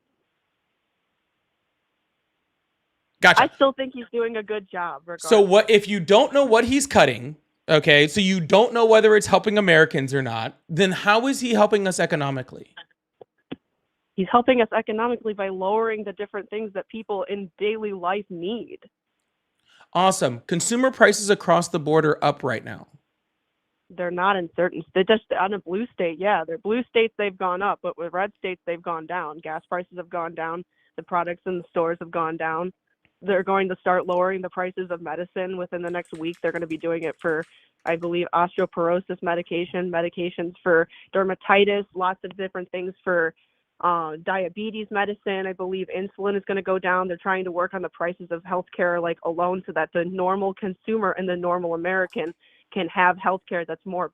Gotcha. I still think he's doing a good job. Regardless. So what if you don't know what he's cutting? Okay, so you don't know whether it's helping Americans or not. Then how is he helping us economically? He's helping us economically by lowering the different things that people in daily life need. Awesome. Consumer prices across the board are up right now. They're not in certain. They're just on a blue state. Yeah, they're blue states. They've gone up, but with red states, they've gone down. Gas prices have gone down. The products in the stores have gone down. They're going to start lowering the prices of medicine within the next week. They're going to be doing it for, I believe, osteoporosis medications for dermatitis, lots of different things for diabetes medicine. I believe insulin is going to go down. They're trying to work on the prices of healthcare like alone so that the normal consumer and the normal American can have healthcare that's more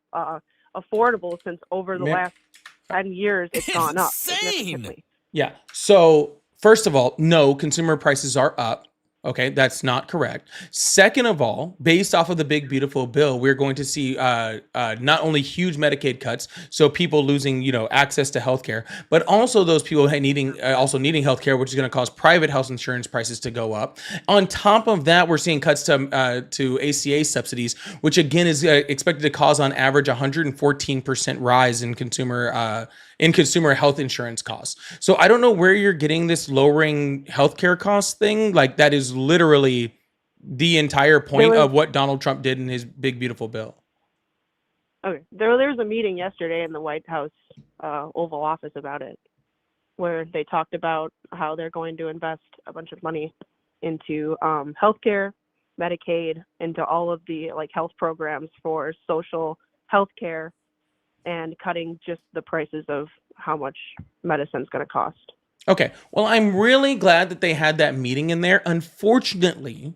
affordable, since over the last 10 years it's gone up significantly. Yeah. So first of all, no, consumer prices are up. Okay, that's not correct. Second of all, based off of the big beautiful bill, we're going to see not only huge Medicaid cuts, so people losing access to healthcare, but also those people needing healthcare, which is going to cause private health insurance prices to go up. On top of that, we're seeing cuts to ACA subsidies, which again is expected to cause on average 114% rise in consumer health insurance costs. So I don't know where you're getting this lowering healthcare costs thing. Like, that is literally the entire point of what Donald Trump did in his big beautiful bill. Okay, there was a meeting yesterday in the White House Oval Office about it, where they talked about how they're going to invest a bunch of money into healthcare, Medicaid, into all of the health programs for social healthcare, and cutting just the prices of how much medicine's going to cost. Okay. Well, I'm really glad that they had that meeting in there. Unfortunately,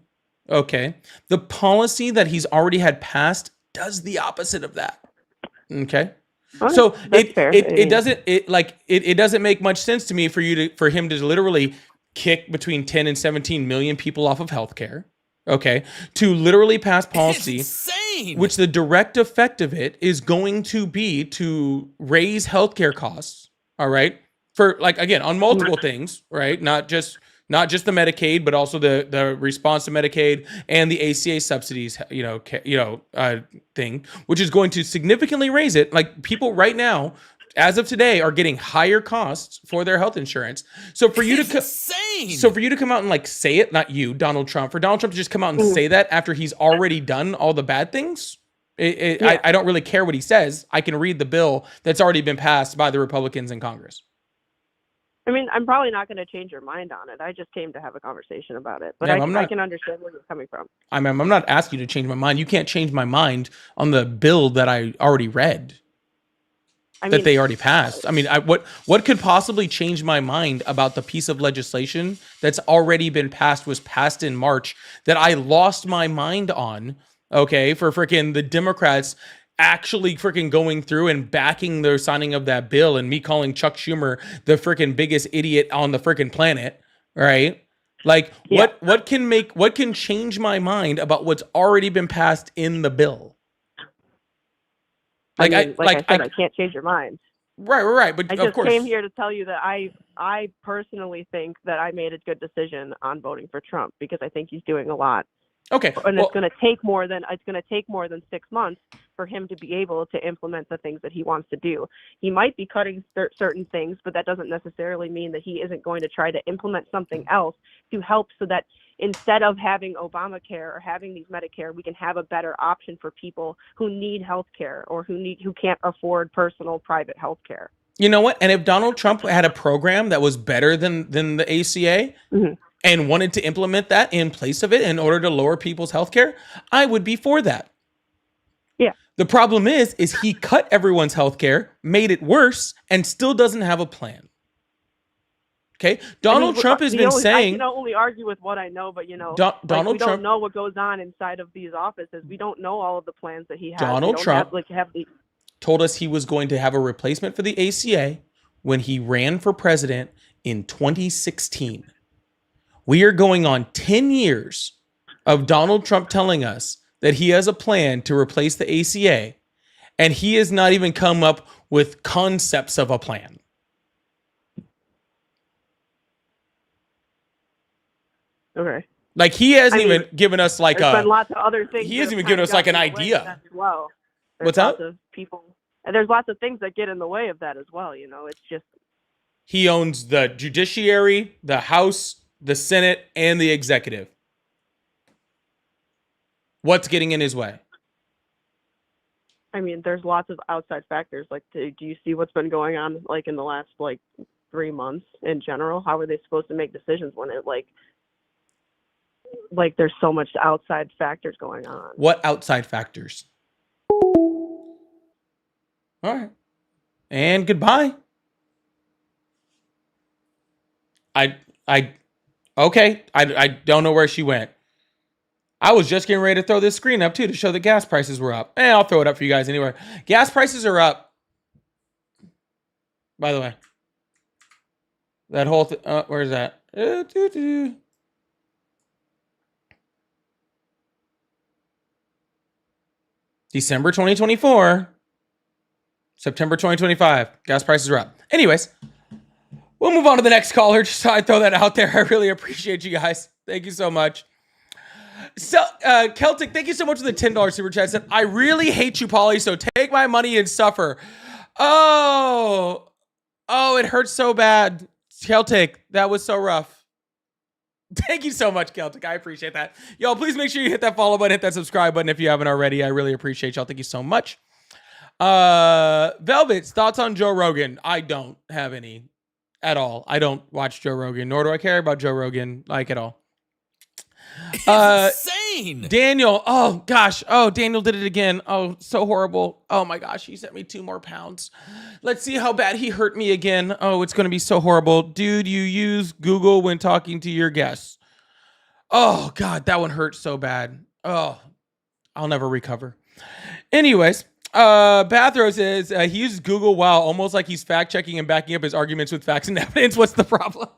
okay, the policy that he's already had passed does the opposite of that. Okay. So it doesn't make much sense to me for him to literally kick between 10 and 17 million people off of healthcare. okay, to literally pass policy, Insane. which the direct effect of it is going to be to raise healthcare costs. All right, for like again on multiple things, right? Not just the Medicaid, but also the response to Medicaid and the ACA subsidies, thing, which is going to significantly raise it. Like people right now, as of today, are getting higher costs for their health insurance. So for you to come out and like say it, not you, Donald Trump, for Donald Trump to just come out and say that after he's already done all the bad things. I don't really care what he says. I can read the bill that's already been passed by the Republicans in Congress. I mean, I'm probably not going to change your mind on it. I just came to have a conversation about it. But Ma'am, I can understand where you're coming from. I'm not asking you to change my mind. You can't change my mind on the bill that I already read. That they already passed. I mean, what could possibly change my mind about the piece of legislation that's already been passed, was passed in March, that I lost my mind on, okay, for freaking the Democrats actually freaking going through and backing their signing of that bill, and me calling Chuck Schumer the freaking biggest idiot on the freaking planet, right? Like what can change my mind about what's already been passed in the bill? I can't change your mind. Right. But I of course, came here to tell you that I personally think that I made a good decision on voting for Trump, because I think he's doing a lot. Okay. And it's going to take more than 6 months for him to be able to implement the things that he wants to do. He might be cutting certain things, but that doesn't necessarily mean that he isn't going to try to implement something else to help, so that instead of having Obamacare or having these Medicare, we can have a better option for people who need health care or who can't afford personal private health care. You know what? And if Donald Trump had a program that was better than the ACA, and wanted to implement that in place of it in order to lower people's health care, I would be for that. Yeah. The problem is he cut everyone's health care, made it worse, and still doesn't have a plan. Okay? Donald Trump has been saying... I can only argue with what I know, but we don't know what goes on inside of these offices. We don't know all of the plans that he has. Donald Trump told us he was going to have a replacement for the ACA when he ran for president in 2016. We are going on 10 years of Donald Trump telling us that he has a plan to replace the ACA, and he has not even come up with concepts of a plan. Okay. Like he hasn't even given us like there's been lots of other things. He hasn't even given us like an idea. Well, what's that? There's lots of things that get in the way of that as well. It's just he owns the judiciary, the House, the Senate, and the executive. What's getting in his way? I mean, there's lots of outside factors. Like, do you see what's been going on, like, in the last, 3 months in general? How are they supposed to make decisions when it, there's so much outside factors going on? What outside factors? All right. And goodbye. Okay. I don't know where she went. I was just getting ready to throw this screen up too to show that gas prices were up. I'll throw it up for you guys anyway. Gas prices are up. By the way, that whole thing, where is that? December 2024, September 2025. Gas prices are up. Anyways, we'll move on to the next caller. Just thought I'd throw that out there. I really appreciate you guys. Thank you so much. So, Celtic, thank you so much for the $10 super chat. Said, I really hate you, Pauly, so take my money and suffer. Oh, it hurts so bad. Celtic, that was so rough. Thank you so much, Celtic. I appreciate that. Y'all, please make sure you hit that follow button, hit that subscribe button if you haven't already. I really appreciate y'all. Thank you so much. Velvet's thoughts on Joe Rogan. I don't have any at all. I don't watch Joe Rogan, nor do I care about Joe Rogan at all. Insane. Daniel. Oh gosh. Oh, Daniel did it again. Oh, so horrible. Oh my gosh. He sent me 2 more pounds. Let's see how bad he hurt me again. Oh, it's going to be so horrible. Dude, you use Google when talking to your guests. Oh God, that one hurt so bad. Oh, I'll never recover. Anyways, Bathrow says he uses Google while almost like he's fact checking and backing up his arguments with facts and evidence. What's the problem?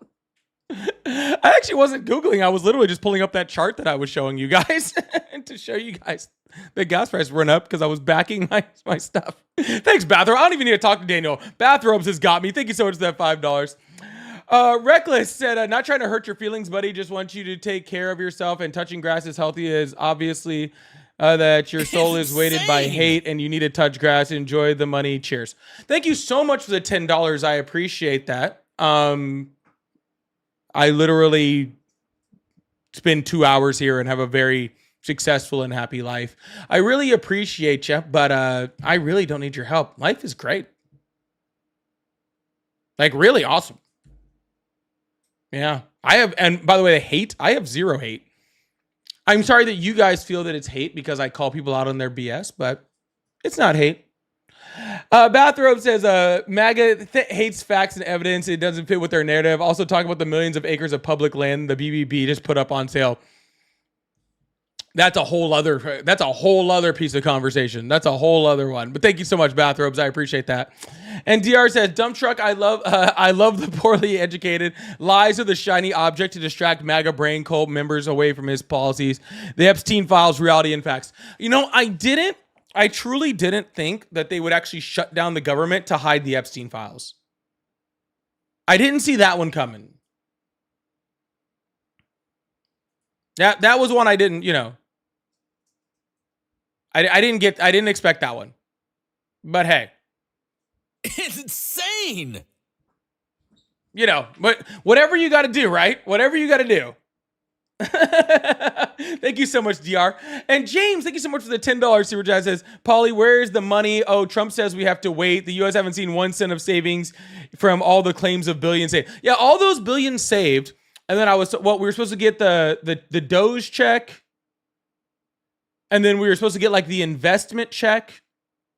I actually wasn't Googling. I was literally just pulling up that chart that I was showing you guys to show you guys the gas price run up because I was backing my stuff. Thanks, Bathrobe. I don't even need to talk to Daniel. Bathrobes has got me. Thank you so much for that $5. Reckless said, not trying to hurt your feelings, buddy. Just want you to take care of yourself, and touching grass is healthy is obviously that your soul is weighted by hate and you need to touch grass. Enjoy the money. Cheers. Thank you so much for the $10. I appreciate that. I literally spend 2 hours here and have a very successful and happy life. I really appreciate you, but I really don't need your help. Life is great. Like, really awesome. Yeah. I have, and by the way, the hate, I have zero hate. I'm sorry that you guys feel that it's hate because I call people out on their BS, but it's not hate. Bathrobe says, MAGA hates facts and evidence. It doesn't fit with their narrative. Also talk about the millions of acres of public land the BBB just put up on sale. That's a whole other piece of conversation. That's a whole other one. But thank you so much, Bathrobes. I appreciate that. And DR says, dump truck, I love the poorly educated. Lies are the shiny object to distract MAGA brain cult members away from his policies. The Epstein files, reality and facts. You know, I truly didn't think that they would actually shut down the government to hide the Epstein files. I didn't see that one coming. That was one I didn't, you know. I didn't expect that one. But hey. It's insane. You know, but whatever you got to do, right? Whatever you got to do. Thank you so much, DR. And James, thank you so much for the $10 super chat. Says, Paulie, where is the money? Oh, Trump says we have to wait. The U.S. haven't seen 1 cent of savings from all the claims of billions saved. Yeah, all those billions saved. And then we were supposed to get the Doge check. And then we were supposed to get like the investment check,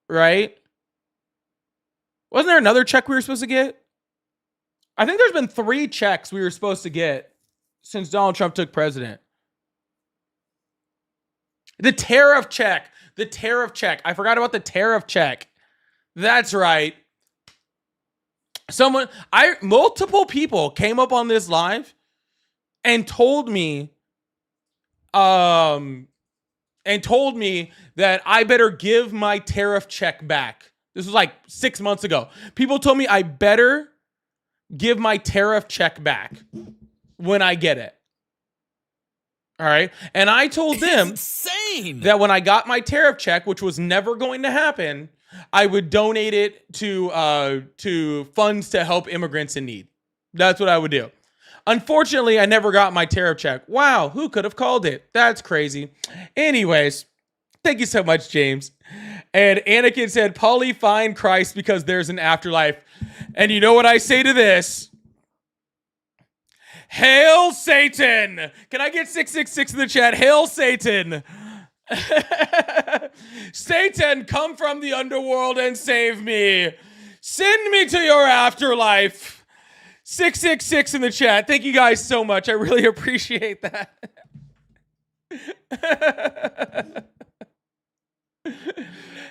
right? Wasn't there another check we were supposed to get? I think there's been 3 checks we were supposed to get since Donald Trump took president. The tariff check. I forgot about the tariff check. That's right. Multiple people came up on this live and told me that I better give my tariff check back. This was like 6 months ago. People told me I better give my tariff check back when I get it. All right. And I told them that when I got my tariff check, which was never going to happen, I would donate it to funds to help immigrants in need. That's what I would do. Unfortunately, I never got my tariff check. Wow, who could have called it? That's crazy. Anyways, thank you so much, James. And Anakin said, Paulie, find Christ because there's an afterlife. And you know what I say to this? Hail Satan! Can I get 666 in the chat? Hail Satan! Satan, come from the underworld and save me. Send me to your afterlife. 666 in the chat. Thank you guys so much. I really appreciate that.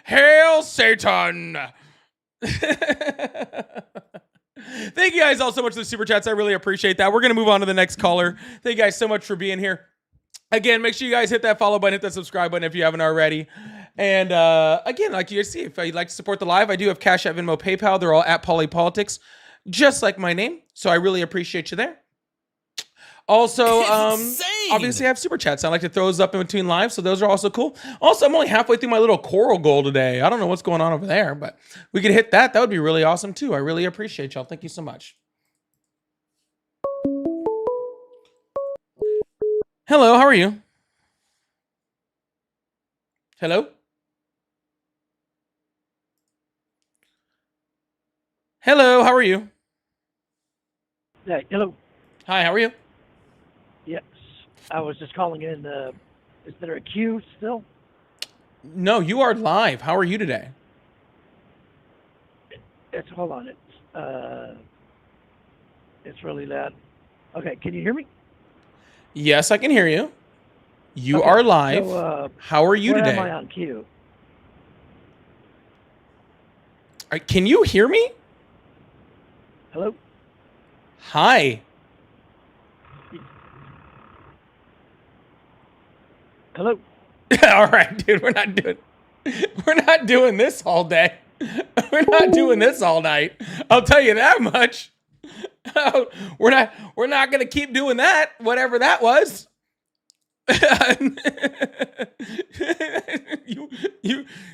Hail Satan! Thank you guys all so much for the super chats. I really appreciate that. We're going to move on to the next caller. Thank you guys so much for being here. Again, make sure you guys hit that follow button, hit that subscribe button if you haven't already. And again, like you guys see, if you'd like to support the live, I do have Cash App, Venmo, PayPal. They're all at Paulie Politics, just like my name. So I really appreciate you there. Also, obviously I have super chats. I like to throw those up in between lives, so those are also cool. Also, I'm only halfway through my little coral goal today. I don't know what's going on over there, but we could hit that. That would be really awesome too. I really appreciate y'all. Thank you so much. Hello, how are you? Hello? Hello, how are you? Hey, hello. Hi, how are you? Yes, I was just calling in. Is there a queue still? No, you are live. How are you today? Hold on. It's really loud. Okay, can you hear me? Yes, I can hear you. You Okay, are live. so, how are you where today? am I on queue? Can you hear me? Hello? Hi. Hello. All right, dude. We're not doing this all day. We're not doing this all night. I'll tell you that much. We're not gonna keep doing that, whatever that was.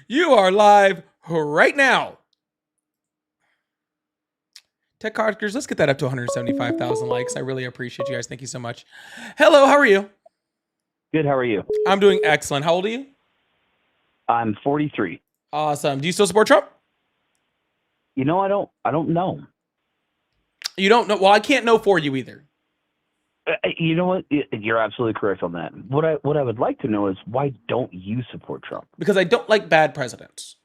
you are live right now. Tech Codgers, let's get that up to 175,000 likes. I really appreciate you guys. Thank you so much. Hello, how are you? Good. How are you? I'm doing excellent. How old are you? I'm 43. Awesome. Do you still support Trump? You know, I don't know. You don't know? Well, I can't know for you either. You know what? You're absolutely correct on that. What I would like to know is, why don't you support Trump? Because I don't like bad presidents.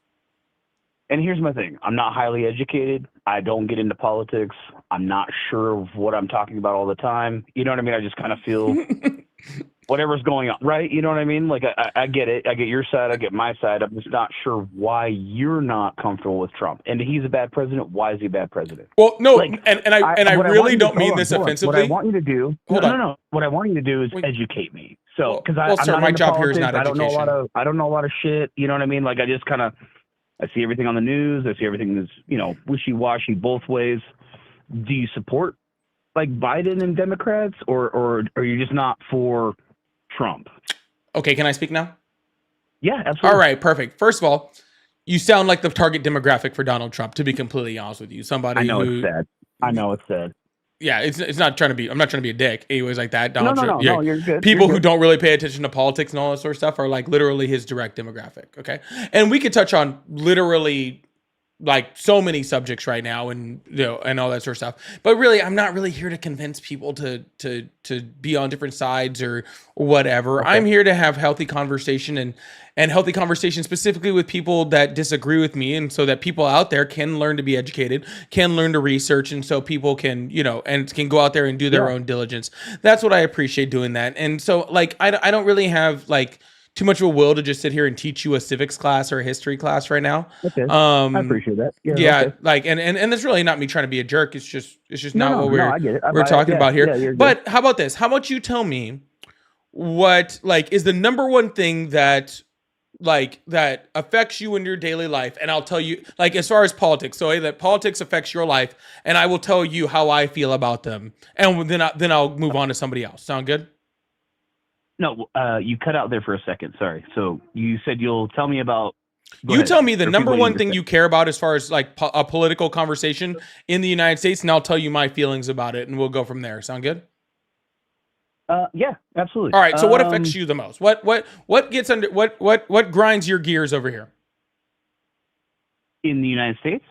And here's my thing. I'm not highly educated. I don't get into politics. I'm not sure of what I'm talking about all the time. You know what I mean? I just kind of feel whatever's going on, right? You know what I mean? Like, I get it. I get your side. I get my side. I'm just not sure why you're not comfortable with Trump. And he's a bad president. Why is he a bad president? Well, no, like, I really don't mean this offensively. What I want you to do, no. What I want you to do is educate me. So, because I'm sir, not my into job politics, here is not education. I don't know a lot of shit. You know what I mean? Like, I just kind of, I see everything on the news. I see everything that's, wishy-washy both ways. Do you support like Biden and Democrats, or are you just not for Trump? Okay, can I speak now? Yeah, absolutely. All right, perfect. First of all, you sound like the target demographic for Donald Trump, to be completely honest with you. Somebody I know who, it's sad. I know it's sad. Yeah, it's not trying to be. I'm not trying to be a dick. Anyways, like that. Donald Trump. No, you're good. People You're who good. don't really pay attention to politics and all that sort of stuff are like literally his direct demographic. Okay, and we could touch on literally like so many subjects right now, and and all that sort of stuff. But really, I'm not really here to convince people to be on different sides or whatever. Okay. I'm here to have healthy conversation and healthy conversation specifically with people that disagree with me, and so that people out there can learn to be educated, can learn to research, and so people can and can go out there and do their own diligence. That's what I appreciate doing that. And so like I don't really have like too much of a will to just sit here and teach you a civics class or a history class right now. Okay. I appreciate that. Yeah, okay. like and it's really not me trying to be a jerk. It's just not what I get it. we're talking about here. Yeah, but how about this? How about you tell me what like is the number one thing that affects you in your daily life, and I'll tell you like as far as politics. So that politics affects your life, and I will tell you how I feel about them, and then I'll move on to somebody else. Sound good? No, you cut out there for a second. Sorry. So you said you'll tell me about. Tell me the number one thing you care about as far as like a political conversation in the United States, and I'll tell you my feelings about it, and we'll go from there. Sound good? Yeah, absolutely. All right. So what affects you the most? What gets under what grinds your gears over here? In the United States?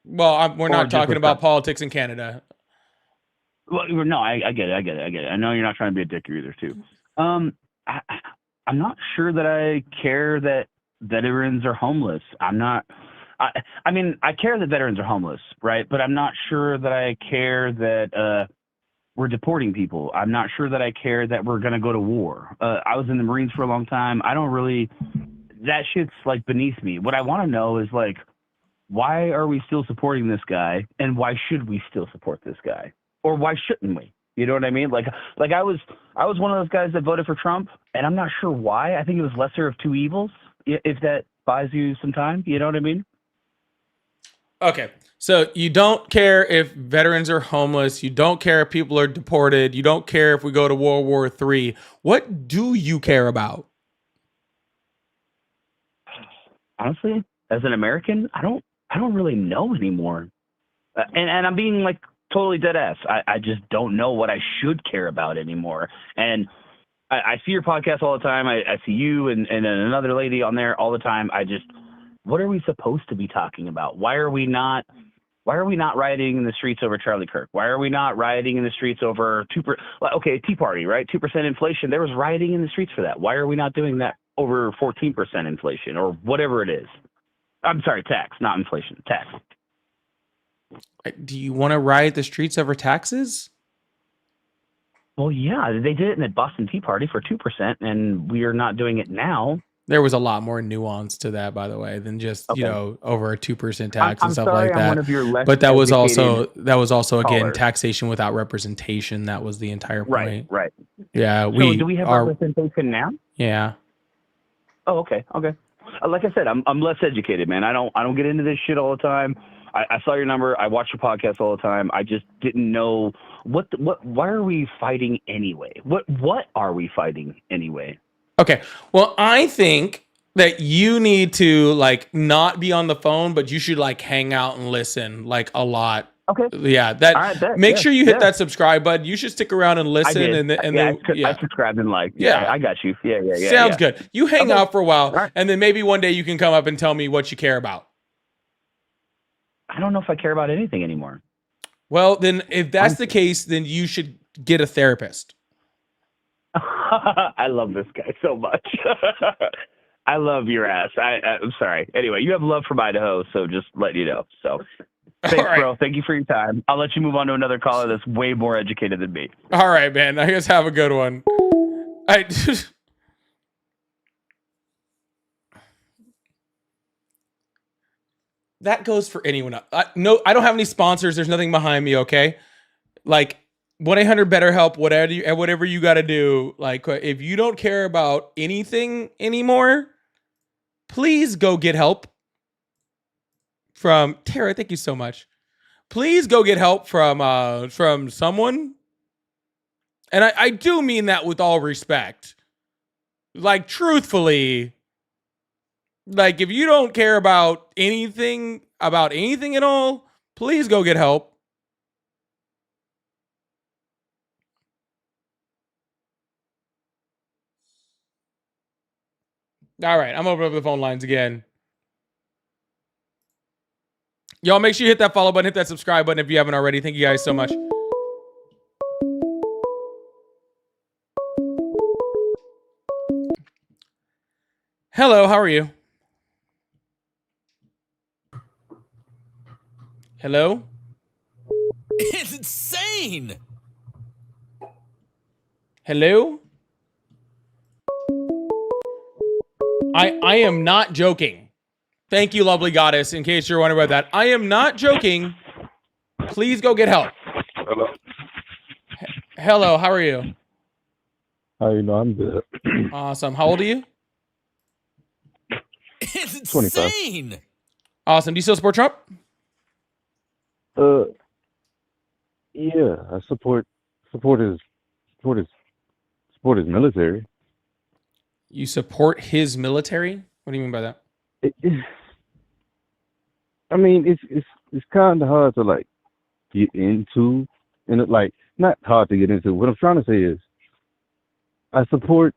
Well, we're not talking about politics in Canada. Well, no, I get it. I know you're not trying to be a dick either, too. I'm not sure that I care that veterans are homeless. I mean, I care that veterans are homeless, right? But I'm not sure that I care that we're deporting people. I'm not sure that I care that we're going to go to war. I was in the Marines for a long time. I don't really, that shit's like beneath me. What I want to know is like, why are we still supporting this guy? And why should we still support this guy? Or why shouldn't we? You know what I mean? Like I was one of those guys that voted for Trump, and I'm not sure why. I think it was lesser of two evils, if that buys you some time. You know what I mean? Okay. So you don't care if veterans are homeless. You don't care if people are deported. You don't care if we go to World War III. What do you care about? Honestly, as an American, I don't really know anymore. And I'm being like totally dead ass. I just don't know what I should care about anymore. And I see your podcast all the time. I see you and another lady on there all the time. What are we supposed to be talking about? Why are we not rioting in the streets over Charlie Kirk? Why are we not rioting in the streets over Tea Party, right? 2% inflation. There was rioting in the streets for that. Why are we not doing that over 14% inflation or whatever it is? I'm sorry, tax, not inflation, tax. Do you want to riot the streets over taxes? Well, yeah, they did it in the Boston Tea Party for 2%, and we are not doing it now. There was a lot more nuance to that, by the way, than just over a 2% tax and stuff sorry, like that. I'm one of your less but that was also again callers. taxation without representation. That was the entire point. Right. Yeah, so do we have representation now? Yeah. Oh, okay. Like I said, I'm less educated, man. I don't get into this shit all the time. I saw your number. I watch your podcast all the time. I just didn't know why are we fighting anyway? What are we fighting anyway? Okay. Well, I think that you need to like not be on the phone, but you should like hang out and listen like a lot. Okay. Yeah. That. All right, bet. Make Yeah, sure you hit yeah. that subscribe button. You should stick around and I listen, did. and Yeah, then I subscribed and liked. Yeah. I got you. Yeah. Sounds good. You hang Okay. out for a while, All right. and then maybe one day you can come up and tell me what you care about. I don't know if I care about anything anymore. Well, then if that's the case, then you should get a therapist. I love this guy so much. I love your ass. I'm sorry. Anyway, you have love from Idaho, so just letting you know. So thanks, right. bro. Thank you for your time. I'll let you move on to another caller that's way more educated than me. All right, man. I guess have a good one. That goes for anyone else. No, I don't have any sponsors. There's nothing behind me, okay? Like 1-800-BETTER-HELP, whatever you got to do. Like if you don't care about anything anymore, please go get help from Tara. Thank you so much. Please go get help from someone. And I do mean that with all respect. Like truthfully, like if you don't care about anything at all, please go get help. All right, I'm opening up the phone lines again. Y'all make sure you hit that follow button, hit that subscribe button if you haven't already. Thank you guys so much. Hello, how are you? Hello? It's insane. Hello? I am not joking. Thank you, lovely goddess, in case you're wondering about that. I am not joking. Please go get help. Hello. Hello, how are you? How you know? I'm good. Awesome. How old are you? It's 25. insane. Awesome. Do you still support Trump? Yeah, I support his military. You support his military? What do you mean by that? I mean, it's kind of hard to like get into, and it like not hard to get into. What I'm trying to say is, I support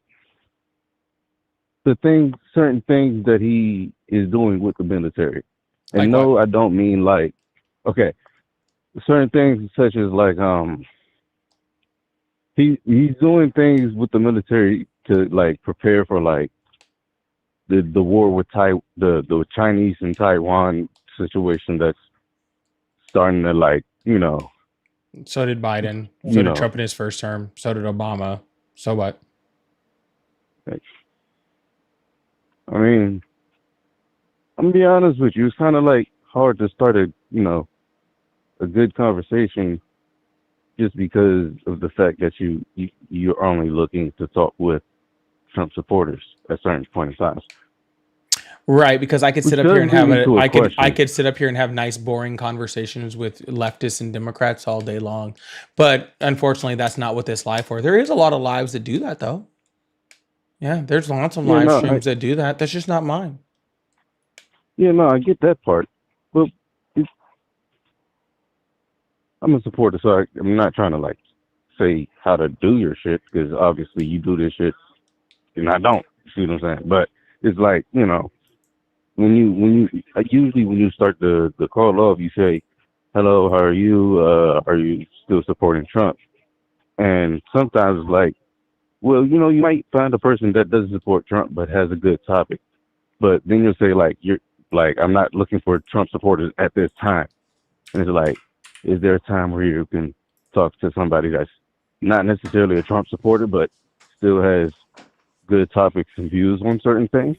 certain things that he is doing with the military, and Like no, what? I don't mean like, okay, certain things such as like he's doing things with the military to like prepare for like the war with the Chinese and Taiwan situation that's starting to like, you know. So did Biden. So You did know. Trump in his first term. So did Obama. So what? I mean, I'm gonna be honest with you, it's kind of like hard to start a good conversation just because of the fact that you're only looking to talk with Trump supporters at certain point in time. Right, because I could sit Which up here does and have lead into a I question. could sit up here and have nice boring conversations with leftists and Democrats all day long. But unfortunately, that's not what this live for. There is a lot of lives that do that though. Yeah, there's lots of Yeah, live no, streams that do that. That's just not mine. Yeah, no, I get that part. But I'm a supporter, so I'm not trying to like say how to do your shit because obviously you do this shit and I don't. See what I'm saying? But it's like, you know, when you usually when you start the call off, you say, "Hello, how are you? Are you still supporting Trump?" And sometimes it's like, well, you know, you might find a person that doesn't support Trump but has a good topic. But then you'll say like, you're like, I'm not looking for Trump supporters at this time. And it's like, is there a time where you can talk to somebody that's not necessarily a Trump supporter but still has good topics and views on certain things?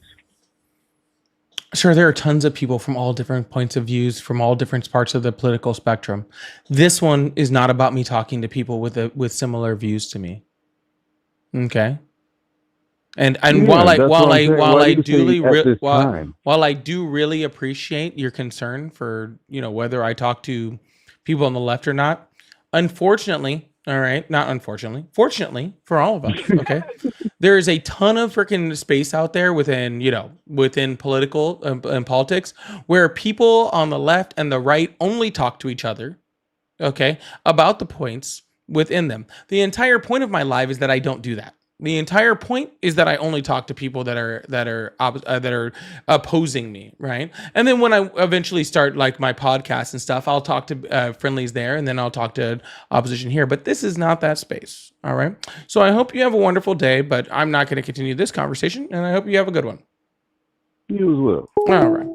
Sure, there are tons of people from all different points of views, from all different parts of the political spectrum. This one is not about me talking to people with similar views to me. Okay. And Yeah, while I that's what while I'm I saying. while Why do I you duly say at this while time? while I do really appreciate your concern for, whether I talk to people on the left or not, unfortunately, all right, not unfortunately, fortunately for all of us, okay, there is a ton of freaking space out there within political and politics where people on the left and the right only talk to each other, okay, about the points within them. The entire point of my life is that I don't do that. The entire point is that I only talk to people that are opposing me, right? And then when I eventually start like my podcast and stuff, I'll talk to friendlies there, and then I'll talk to opposition here. But this is not that space, all right? So I hope you have a wonderful day, but I'm not going to continue this conversation, and I hope you have a good one. You as well. All right.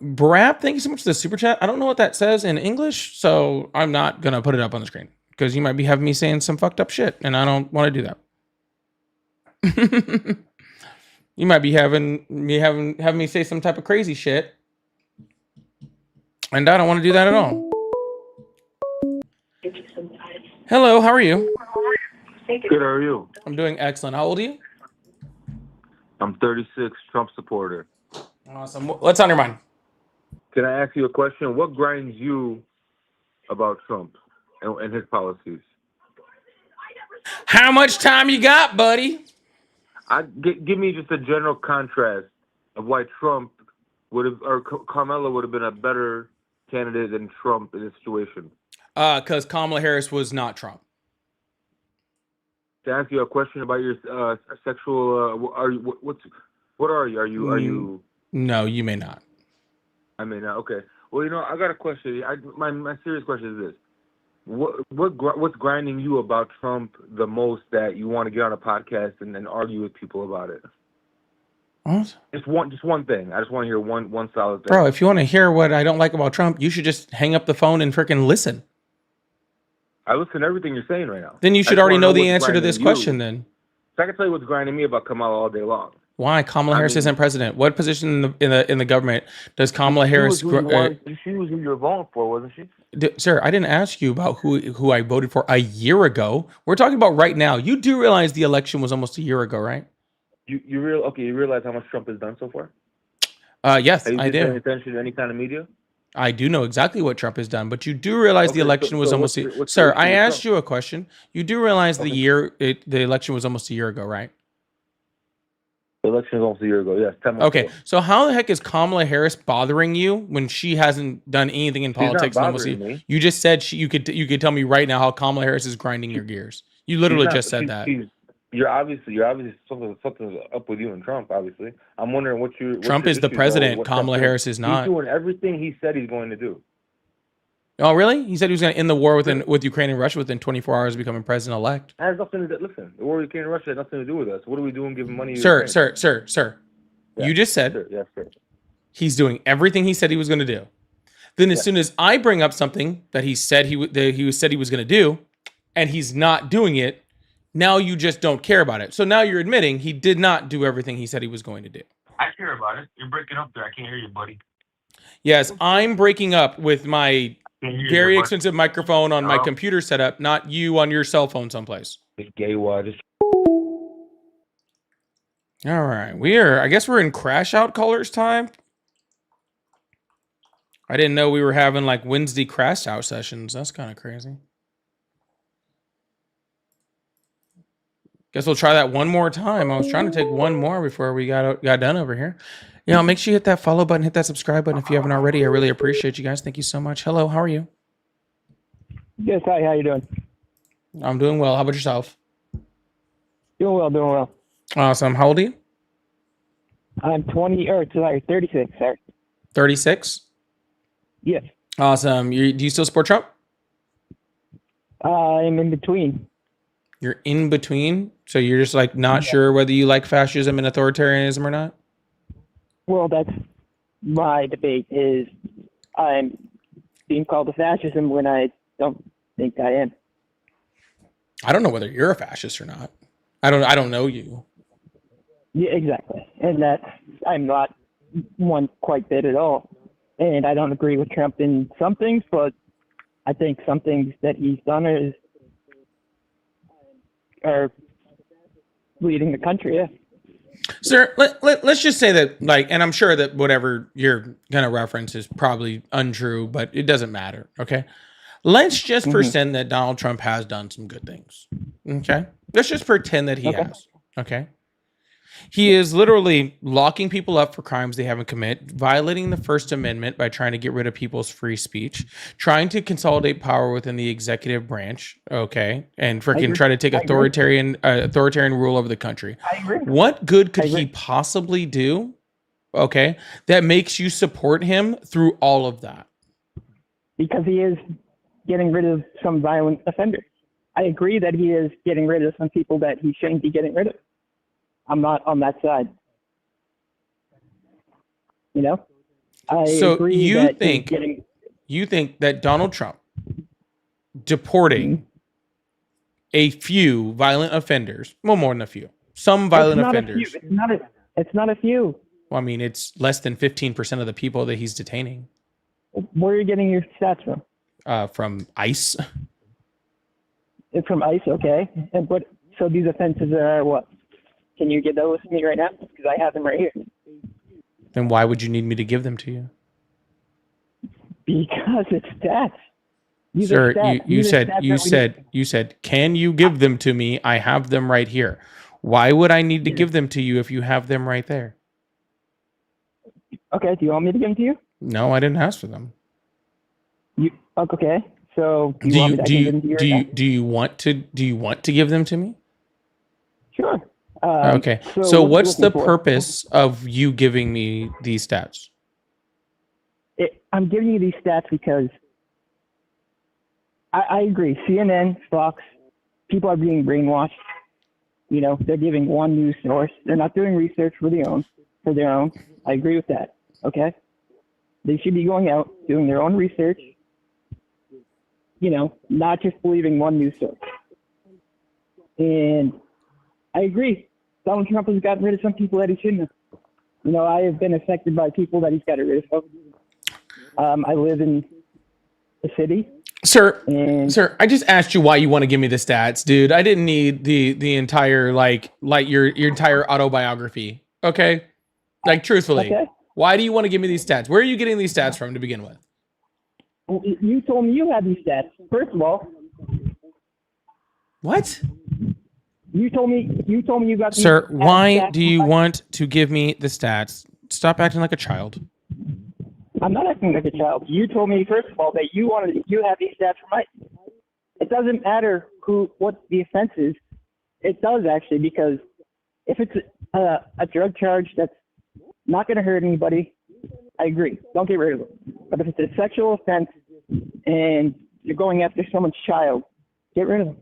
Brap, thank you so much for the super chat. I don't know what that says in English, so I'm not gonna put it up on the screen because you might be having me saying some fucked up shit, and I don't want to do that. You might be having me say some type of crazy shit, and I don't want to do that at all. Hello, how are you? Good, how are you? I'm doing excellent. How old are you? I'm 36, Trump supporter. Awesome. What's on your mind? Can I ask you a question? What grinds you about Trump and his policies? How much time you got, buddy? Give me just a general contrast of why Trump would have, or Carmela would have been a better candidate than Trump in this situation. Because Kamala Harris was not Trump. To ask you a question about your sexual, what are you? Are you? No, you may not. I mean, okay. Well, I got a question. My serious question is this: what's grinding you about Trump the most that you want to get on a podcast and then argue with people about it? What? Just one thing. I just want to hear one solid thing. Bro, if you want to hear what I don't like about Trump, you should just hang up the phone and freaking listen. I listen to everything you're saying right now. Then you should already know the answer to this question then. So I can tell you what's grinding me about Kamala all day long. Why? Kamala Harris isn't president. What position in the government does Kamala Harris? She was who you were voting for, wasn't she? Sir, I didn't ask you about who I voted for a year ago. We're talking about right now. You do realize the election was almost a year ago, right? You realize how much Trump has done so far? Yes, I do. Paying attention to any kind of media? I do know exactly what Trump has done, but you do realize the election was almost. Sir, I asked you a question. You do realize the election was almost a year ago, right? The election was almost a year ago. Yes. Okay, so how the heck is Kamala Harris bothering you when she hasn't done anything in politics? Me. You just said you could tell me right now how Kamala Harris is grinding your gears. You literally just said that. You're obviously something's up with you and Trump. Obviously, I'm wondering what you. Trump is the president. Kamala Harris is not. He's doing everything he said he's going to do. Oh, really? He said he was going to end the war with Ukraine and Russia within 24 hours of becoming president-elect. It has nothing to do. Listen, the war with Ukraine and Russia has nothing to do with us. What are we doing giving money to Sir. Yeah. You just said Yes, sir. He's doing everything he said he was going to do. Then as soon as I bring up something that he said he was going to do, and he's not doing it, now you just don't care about it. So now you're admitting he did not do everything he said he was going to do. I care about it. You're breaking up there. I can't hear you, buddy. Yes, I'm breaking up with my very expensive microphone on my computer setup, not you on your cell phone someplace. Gay waters. All right, I guess we're in crash out callers time. I didn't know we were having like Wednesday crash out sessions. That's kind of crazy. Guess we'll try that one more time. I was trying to take one more before we got done over here. Make sure you hit that follow button, hit that subscribe button if you haven't already. I really appreciate you guys. Thank you so much. Hello, how are you? Yes, hi, how you doing? I'm doing well. How about yourself? Doing well. Awesome. How old are you? I'm 36, sir. 36? Yes. Awesome. Do you still support Trump? I'm in between. You're in between? So you're just like not sure whether you like fascism and authoritarianism or not? Well, that's my debate is I'm being called a fascism when I don't think I am. I don't know whether you're a fascist or not. I don't know you. Yeah, exactly. And that I'm not one quite bit at all. And I don't agree with Trump in some things, but I think some things that he's done are leading the country. Yeah. Sir, let's just say that, like, and I'm sure that whatever you're gonna reference is probably untrue, but it doesn't matter. Okay, let's just pretend that Donald Trump has done some good things. Okay, let's just pretend that he has. Okay, he is literally locking people up for crimes they haven't committed, violating the First Amendment by trying to get rid of people's free speech, trying to consolidate power within the executive branch, okay, and freaking try to take authoritarian rule over the country. I agree. What good could he possibly do, okay, that makes you support him through all of that? Because he is getting rid of some violent offenders. I agree that he is getting rid of some people that he shouldn't be getting rid of. I'm not on that side. You know? So agree you that think you think that Donald Trump deporting a few violent offenders, well, more than a few, some violent offenders. It's not a few. Well, I mean, it's less than 15% of the people that he's detaining. Where are you getting your stats from? From ICE. It's from ICE, okay. And what? So these offenses are what? Can you get those to me right now? Because I have them right here. Then why would you need me to give them to you? Because it's stats. These Sir, are stats. you said, can you give them to me? I have them right here. Why would I need to give them to you if you have them right there? Okay, do you want me to give them to you? No, I didn't ask for them. Okay. So do you want to give them to me? Sure. Okay. So what's the purpose of you giving me these stats? I'm giving you these stats because I agree. CNN, Fox, people are being brainwashed. You know, they're giving one news source. They're not doing research for their own. I agree with that. Okay. They should be going out, doing their own research. You know, not just believing one news source. And I agree. Donald Trump has gotten rid of some people that he shouldn't have. You know, I have been affected by people that he's gotten rid of. I live in the city. Sir, I just asked you why you want to give me the stats, dude. I didn't need the entire like your entire autobiography. Okay? Like truthfully. Okay. Why do you want to give me these stats? Where are you getting these stats from to begin with? You told me you had these stats. First of all. What? You told me you got these Sir, why stats do you want to give me the stats? Stop acting like a child. I'm not acting like a child. You told me, first of all, that you have these stats from ICE. It doesn't matter what the offense is. It does, actually, because if it's a drug charge that's not going to hurt anybody, I agree. Don't get rid of it. But if it's a sexual offense and you're going after someone's child, get rid of them.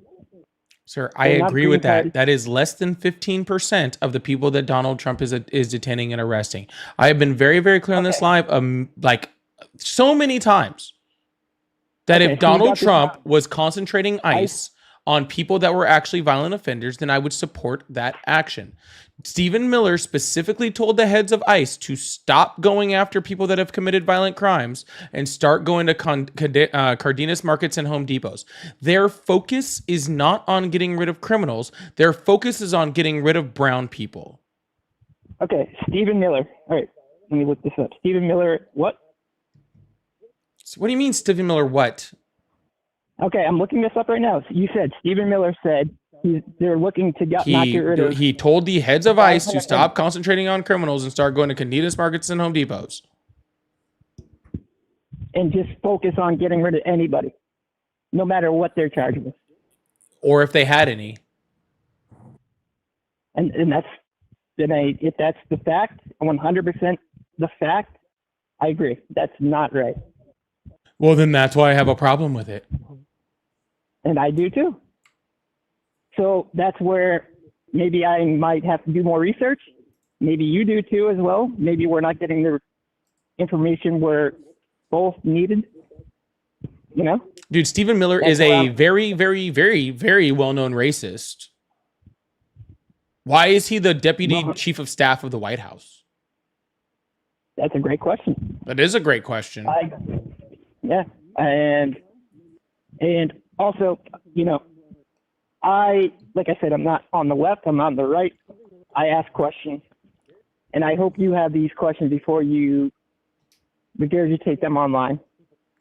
Sir, I agree with that. That is less than 15% of the people that Donald Trump is detaining and arresting. I have been very, very clear on this live, like so many times, that if Donald Trump was concentrating ICE on people that were actually violent offenders, then I would support that action. Stephen Miller specifically told the heads of ICE to stop going after people that have committed violent crimes and start going to Cardenas Markets and Home Depots. Their focus is not on getting rid of criminals. Their focus is on getting rid of brown people. Okay, Stephen Miller. All right, let me look this up. Stephen Miller, what? So what do you mean, Stephen Miller, what? Okay, I'm looking this up right now. You said Stephen Miller said they're looking to not get rid of. He told the heads of ICE to stop concentrating on criminals and start going to Cardenas Markets and Home Depots. And just focus on getting rid of anybody, no matter what they're charged with. Or if they had any. And if that's the fact, 100% the fact, I agree. That's not right. Well, then that's why I have a problem with it. And I do too. So that's where maybe I might have to do more research. Maybe you do too as well. Maybe we're not getting the information we're both needed. You know? Dude, Stephen Miller is a very, very, very, very well-known racist. Why is he the deputy chief of staff of the White House? That's a great question. That is a great question. Yeah. And also, you know, like I said, I'm not on the left, I'm not on the right. I ask questions, and I hope you have these questions before you regurgitate them online.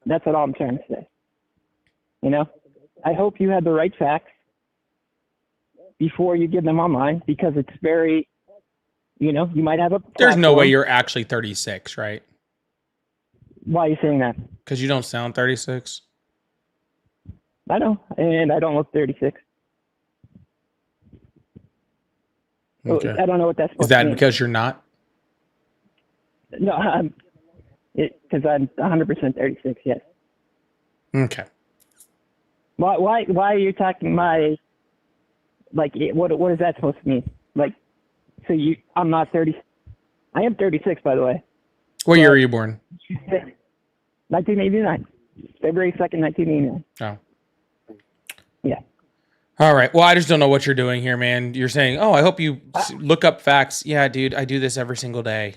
That's what I'm trying to say. You know, I hope you have the right facts before you give them online, because it's very, you know, you might have a platform. There's no way you're actually 36, right? Why are you saying that? Because you don't sound 36. I know, and I don't look 36. Okay. I don't know what that's supposed Is that to mean. because you're not? No, because I'm 100% 36, yes. Okay. Why are you talking my, like, what is that supposed to mean? Like, so I'm not 30, I am 36, by the way. What year are you born? 1989. February 2nd, 1989. Oh. Yeah. All right. Well, I just don't know what you're doing here, man. You're saying, oh, I hope you look up facts. Yeah, dude, I do this every single day.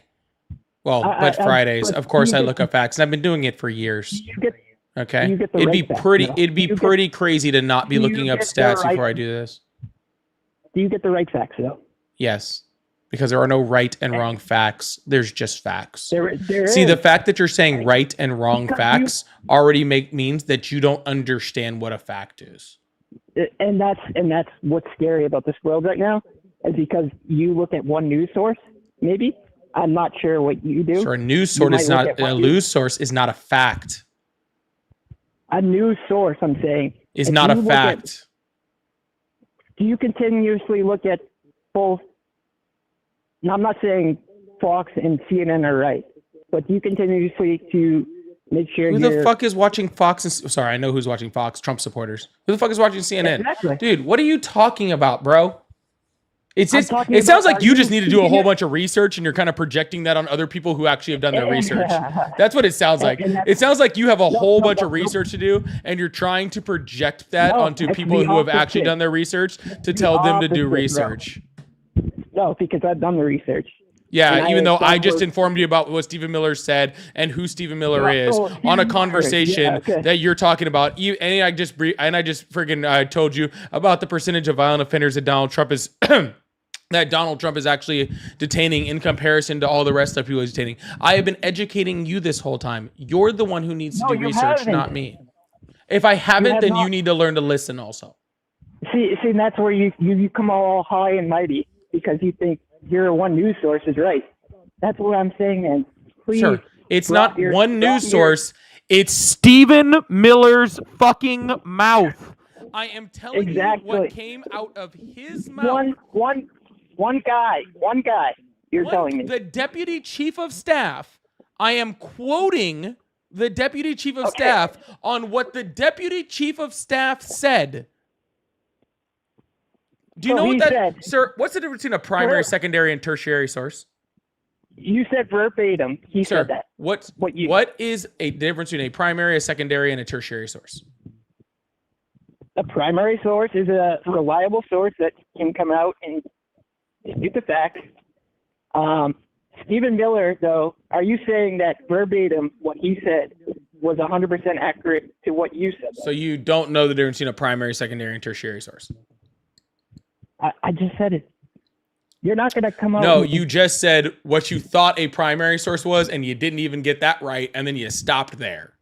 Well, but Fridays, of course, I look up facts, and I've been doing it for years. Okay. It'd be pretty crazy to not be looking up stats before I do this. Do you get the right facts, though? Yes. Because there are no right and wrong facts. There's just facts. There See, is. the fact that you're saying right and wrong facts already means that you don't understand what a fact is. And that's what's scary about this world right now, is because you look at one news source, maybe. I'm not sure what you do. So a news source is not a news source is not a fact. A news source, I'm saying, is not a fact. Do you continuously look at both? Now, I'm not saying Fox and CNN are right, but do you continuously to make sure Who the fuck is watching Fox? Sorry, I know who's watching Fox. Trump supporters. Who the fuck is watching CNN? Exactly. Dude, what are you talking about, bro? It sounds like you just need to do a whole bunch of research, and you're kind of projecting that on other people who actually have done their research. That's what it sounds like. It sounds like you have a whole bunch of research to do, and you're trying to project that onto people who have actually done their research to tell them to do research. No, because I've done the research. Yeah, even though I just informed you about what Stephen Miller said and who Stephen Miller is on a conversation that you're talking about, and I just friggin' told you about the percentage of violent offenders that Donald Trump is that Donald Trump is actually detaining in comparison to all the rest of people he's detaining. I have been educating you this whole time. You're the one who needs to do research, not me. If I haven't, then you need to learn to listen also. See, that's where you come all high and mighty because you think your one news source is right. That's what I'm saying, man. Please. Sure. It's not one news source. It's Stephen Miller's fucking mouth. I am telling you what came out of his mouth. One guy. You're telling me. The deputy chief of staff. I am quoting the deputy chief of staff on what the deputy chief of staff said. Do you know what that said? Sir, what's the difference between a primary, secondary, and tertiary source? You said verbatim. He said that. What is a difference between a primary, a secondary, and a tertiary source? A primary source is a reliable source that can come out and dispute the facts. Stephen Miller, though, are you saying that verbatim what he said was 100% accurate to what you said? So you don't know the difference between a primary, secondary, and tertiary source? I just said it. You're not going to come out. No, you just said what you thought a primary source was, and you didn't even get that right, and then you stopped there.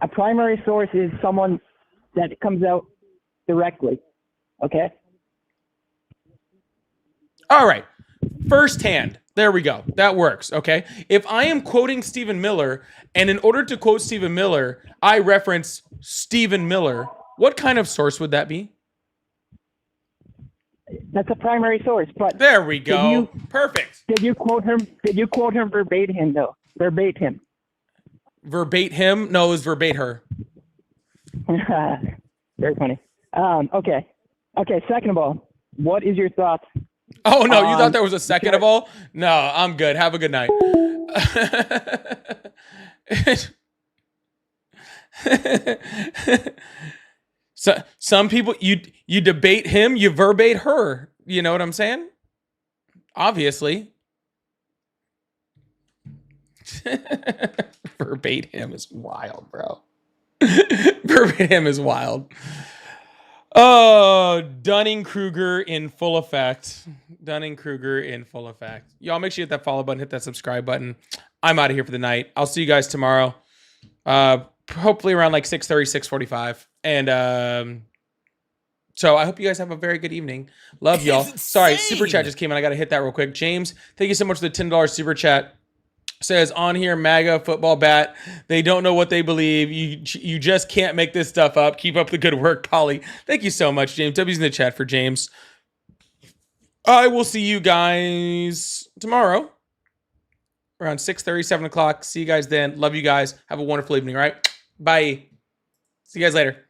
A primary source is someone that comes out directly. Okay? All right. Firsthand. There we go. That works. Okay. If I am quoting Stephen Miller, and in order to quote Stephen Miller, I reference Stephen Miller, what kind of source would that be? That's a primary source, but there we go. Perfect. Did you quote him? Did you quote him verbatim though? Verbatim. Verbatim? No, it was verbate her. Very funny. Okay. Second of all, what is your thoughts? Oh no, you thought there was a second of all? No, I'm good. Have a good night. So some people you debate him, you verbate her. You know what I'm saying? Obviously. Verbate him is wild, bro. Verbate him is wild. Oh, Dunning-Kruger in full effect. Dunning-Kruger in full effect. Y'all make sure you hit that follow button, hit that subscribe button. I'm out of here for the night. I'll see you guys tomorrow. Hopefully around like 6:30, 6:45. And so I hope you guys have a very good evening. Love y'all. Sorry, super chat just came in. I got to hit that real quick. James, thank you so much for the $10 super chat. Says on here, MAGA football bat. They don't know what they believe. You just can't make this stuff up. Keep up the good work, Polly. Thank you so much, James. W's in the chat for James. I will see you guys tomorrow around 6:30, 7 o'clock. See you guys then. Love you guys. Have a wonderful evening, all right? Bye. See you guys later.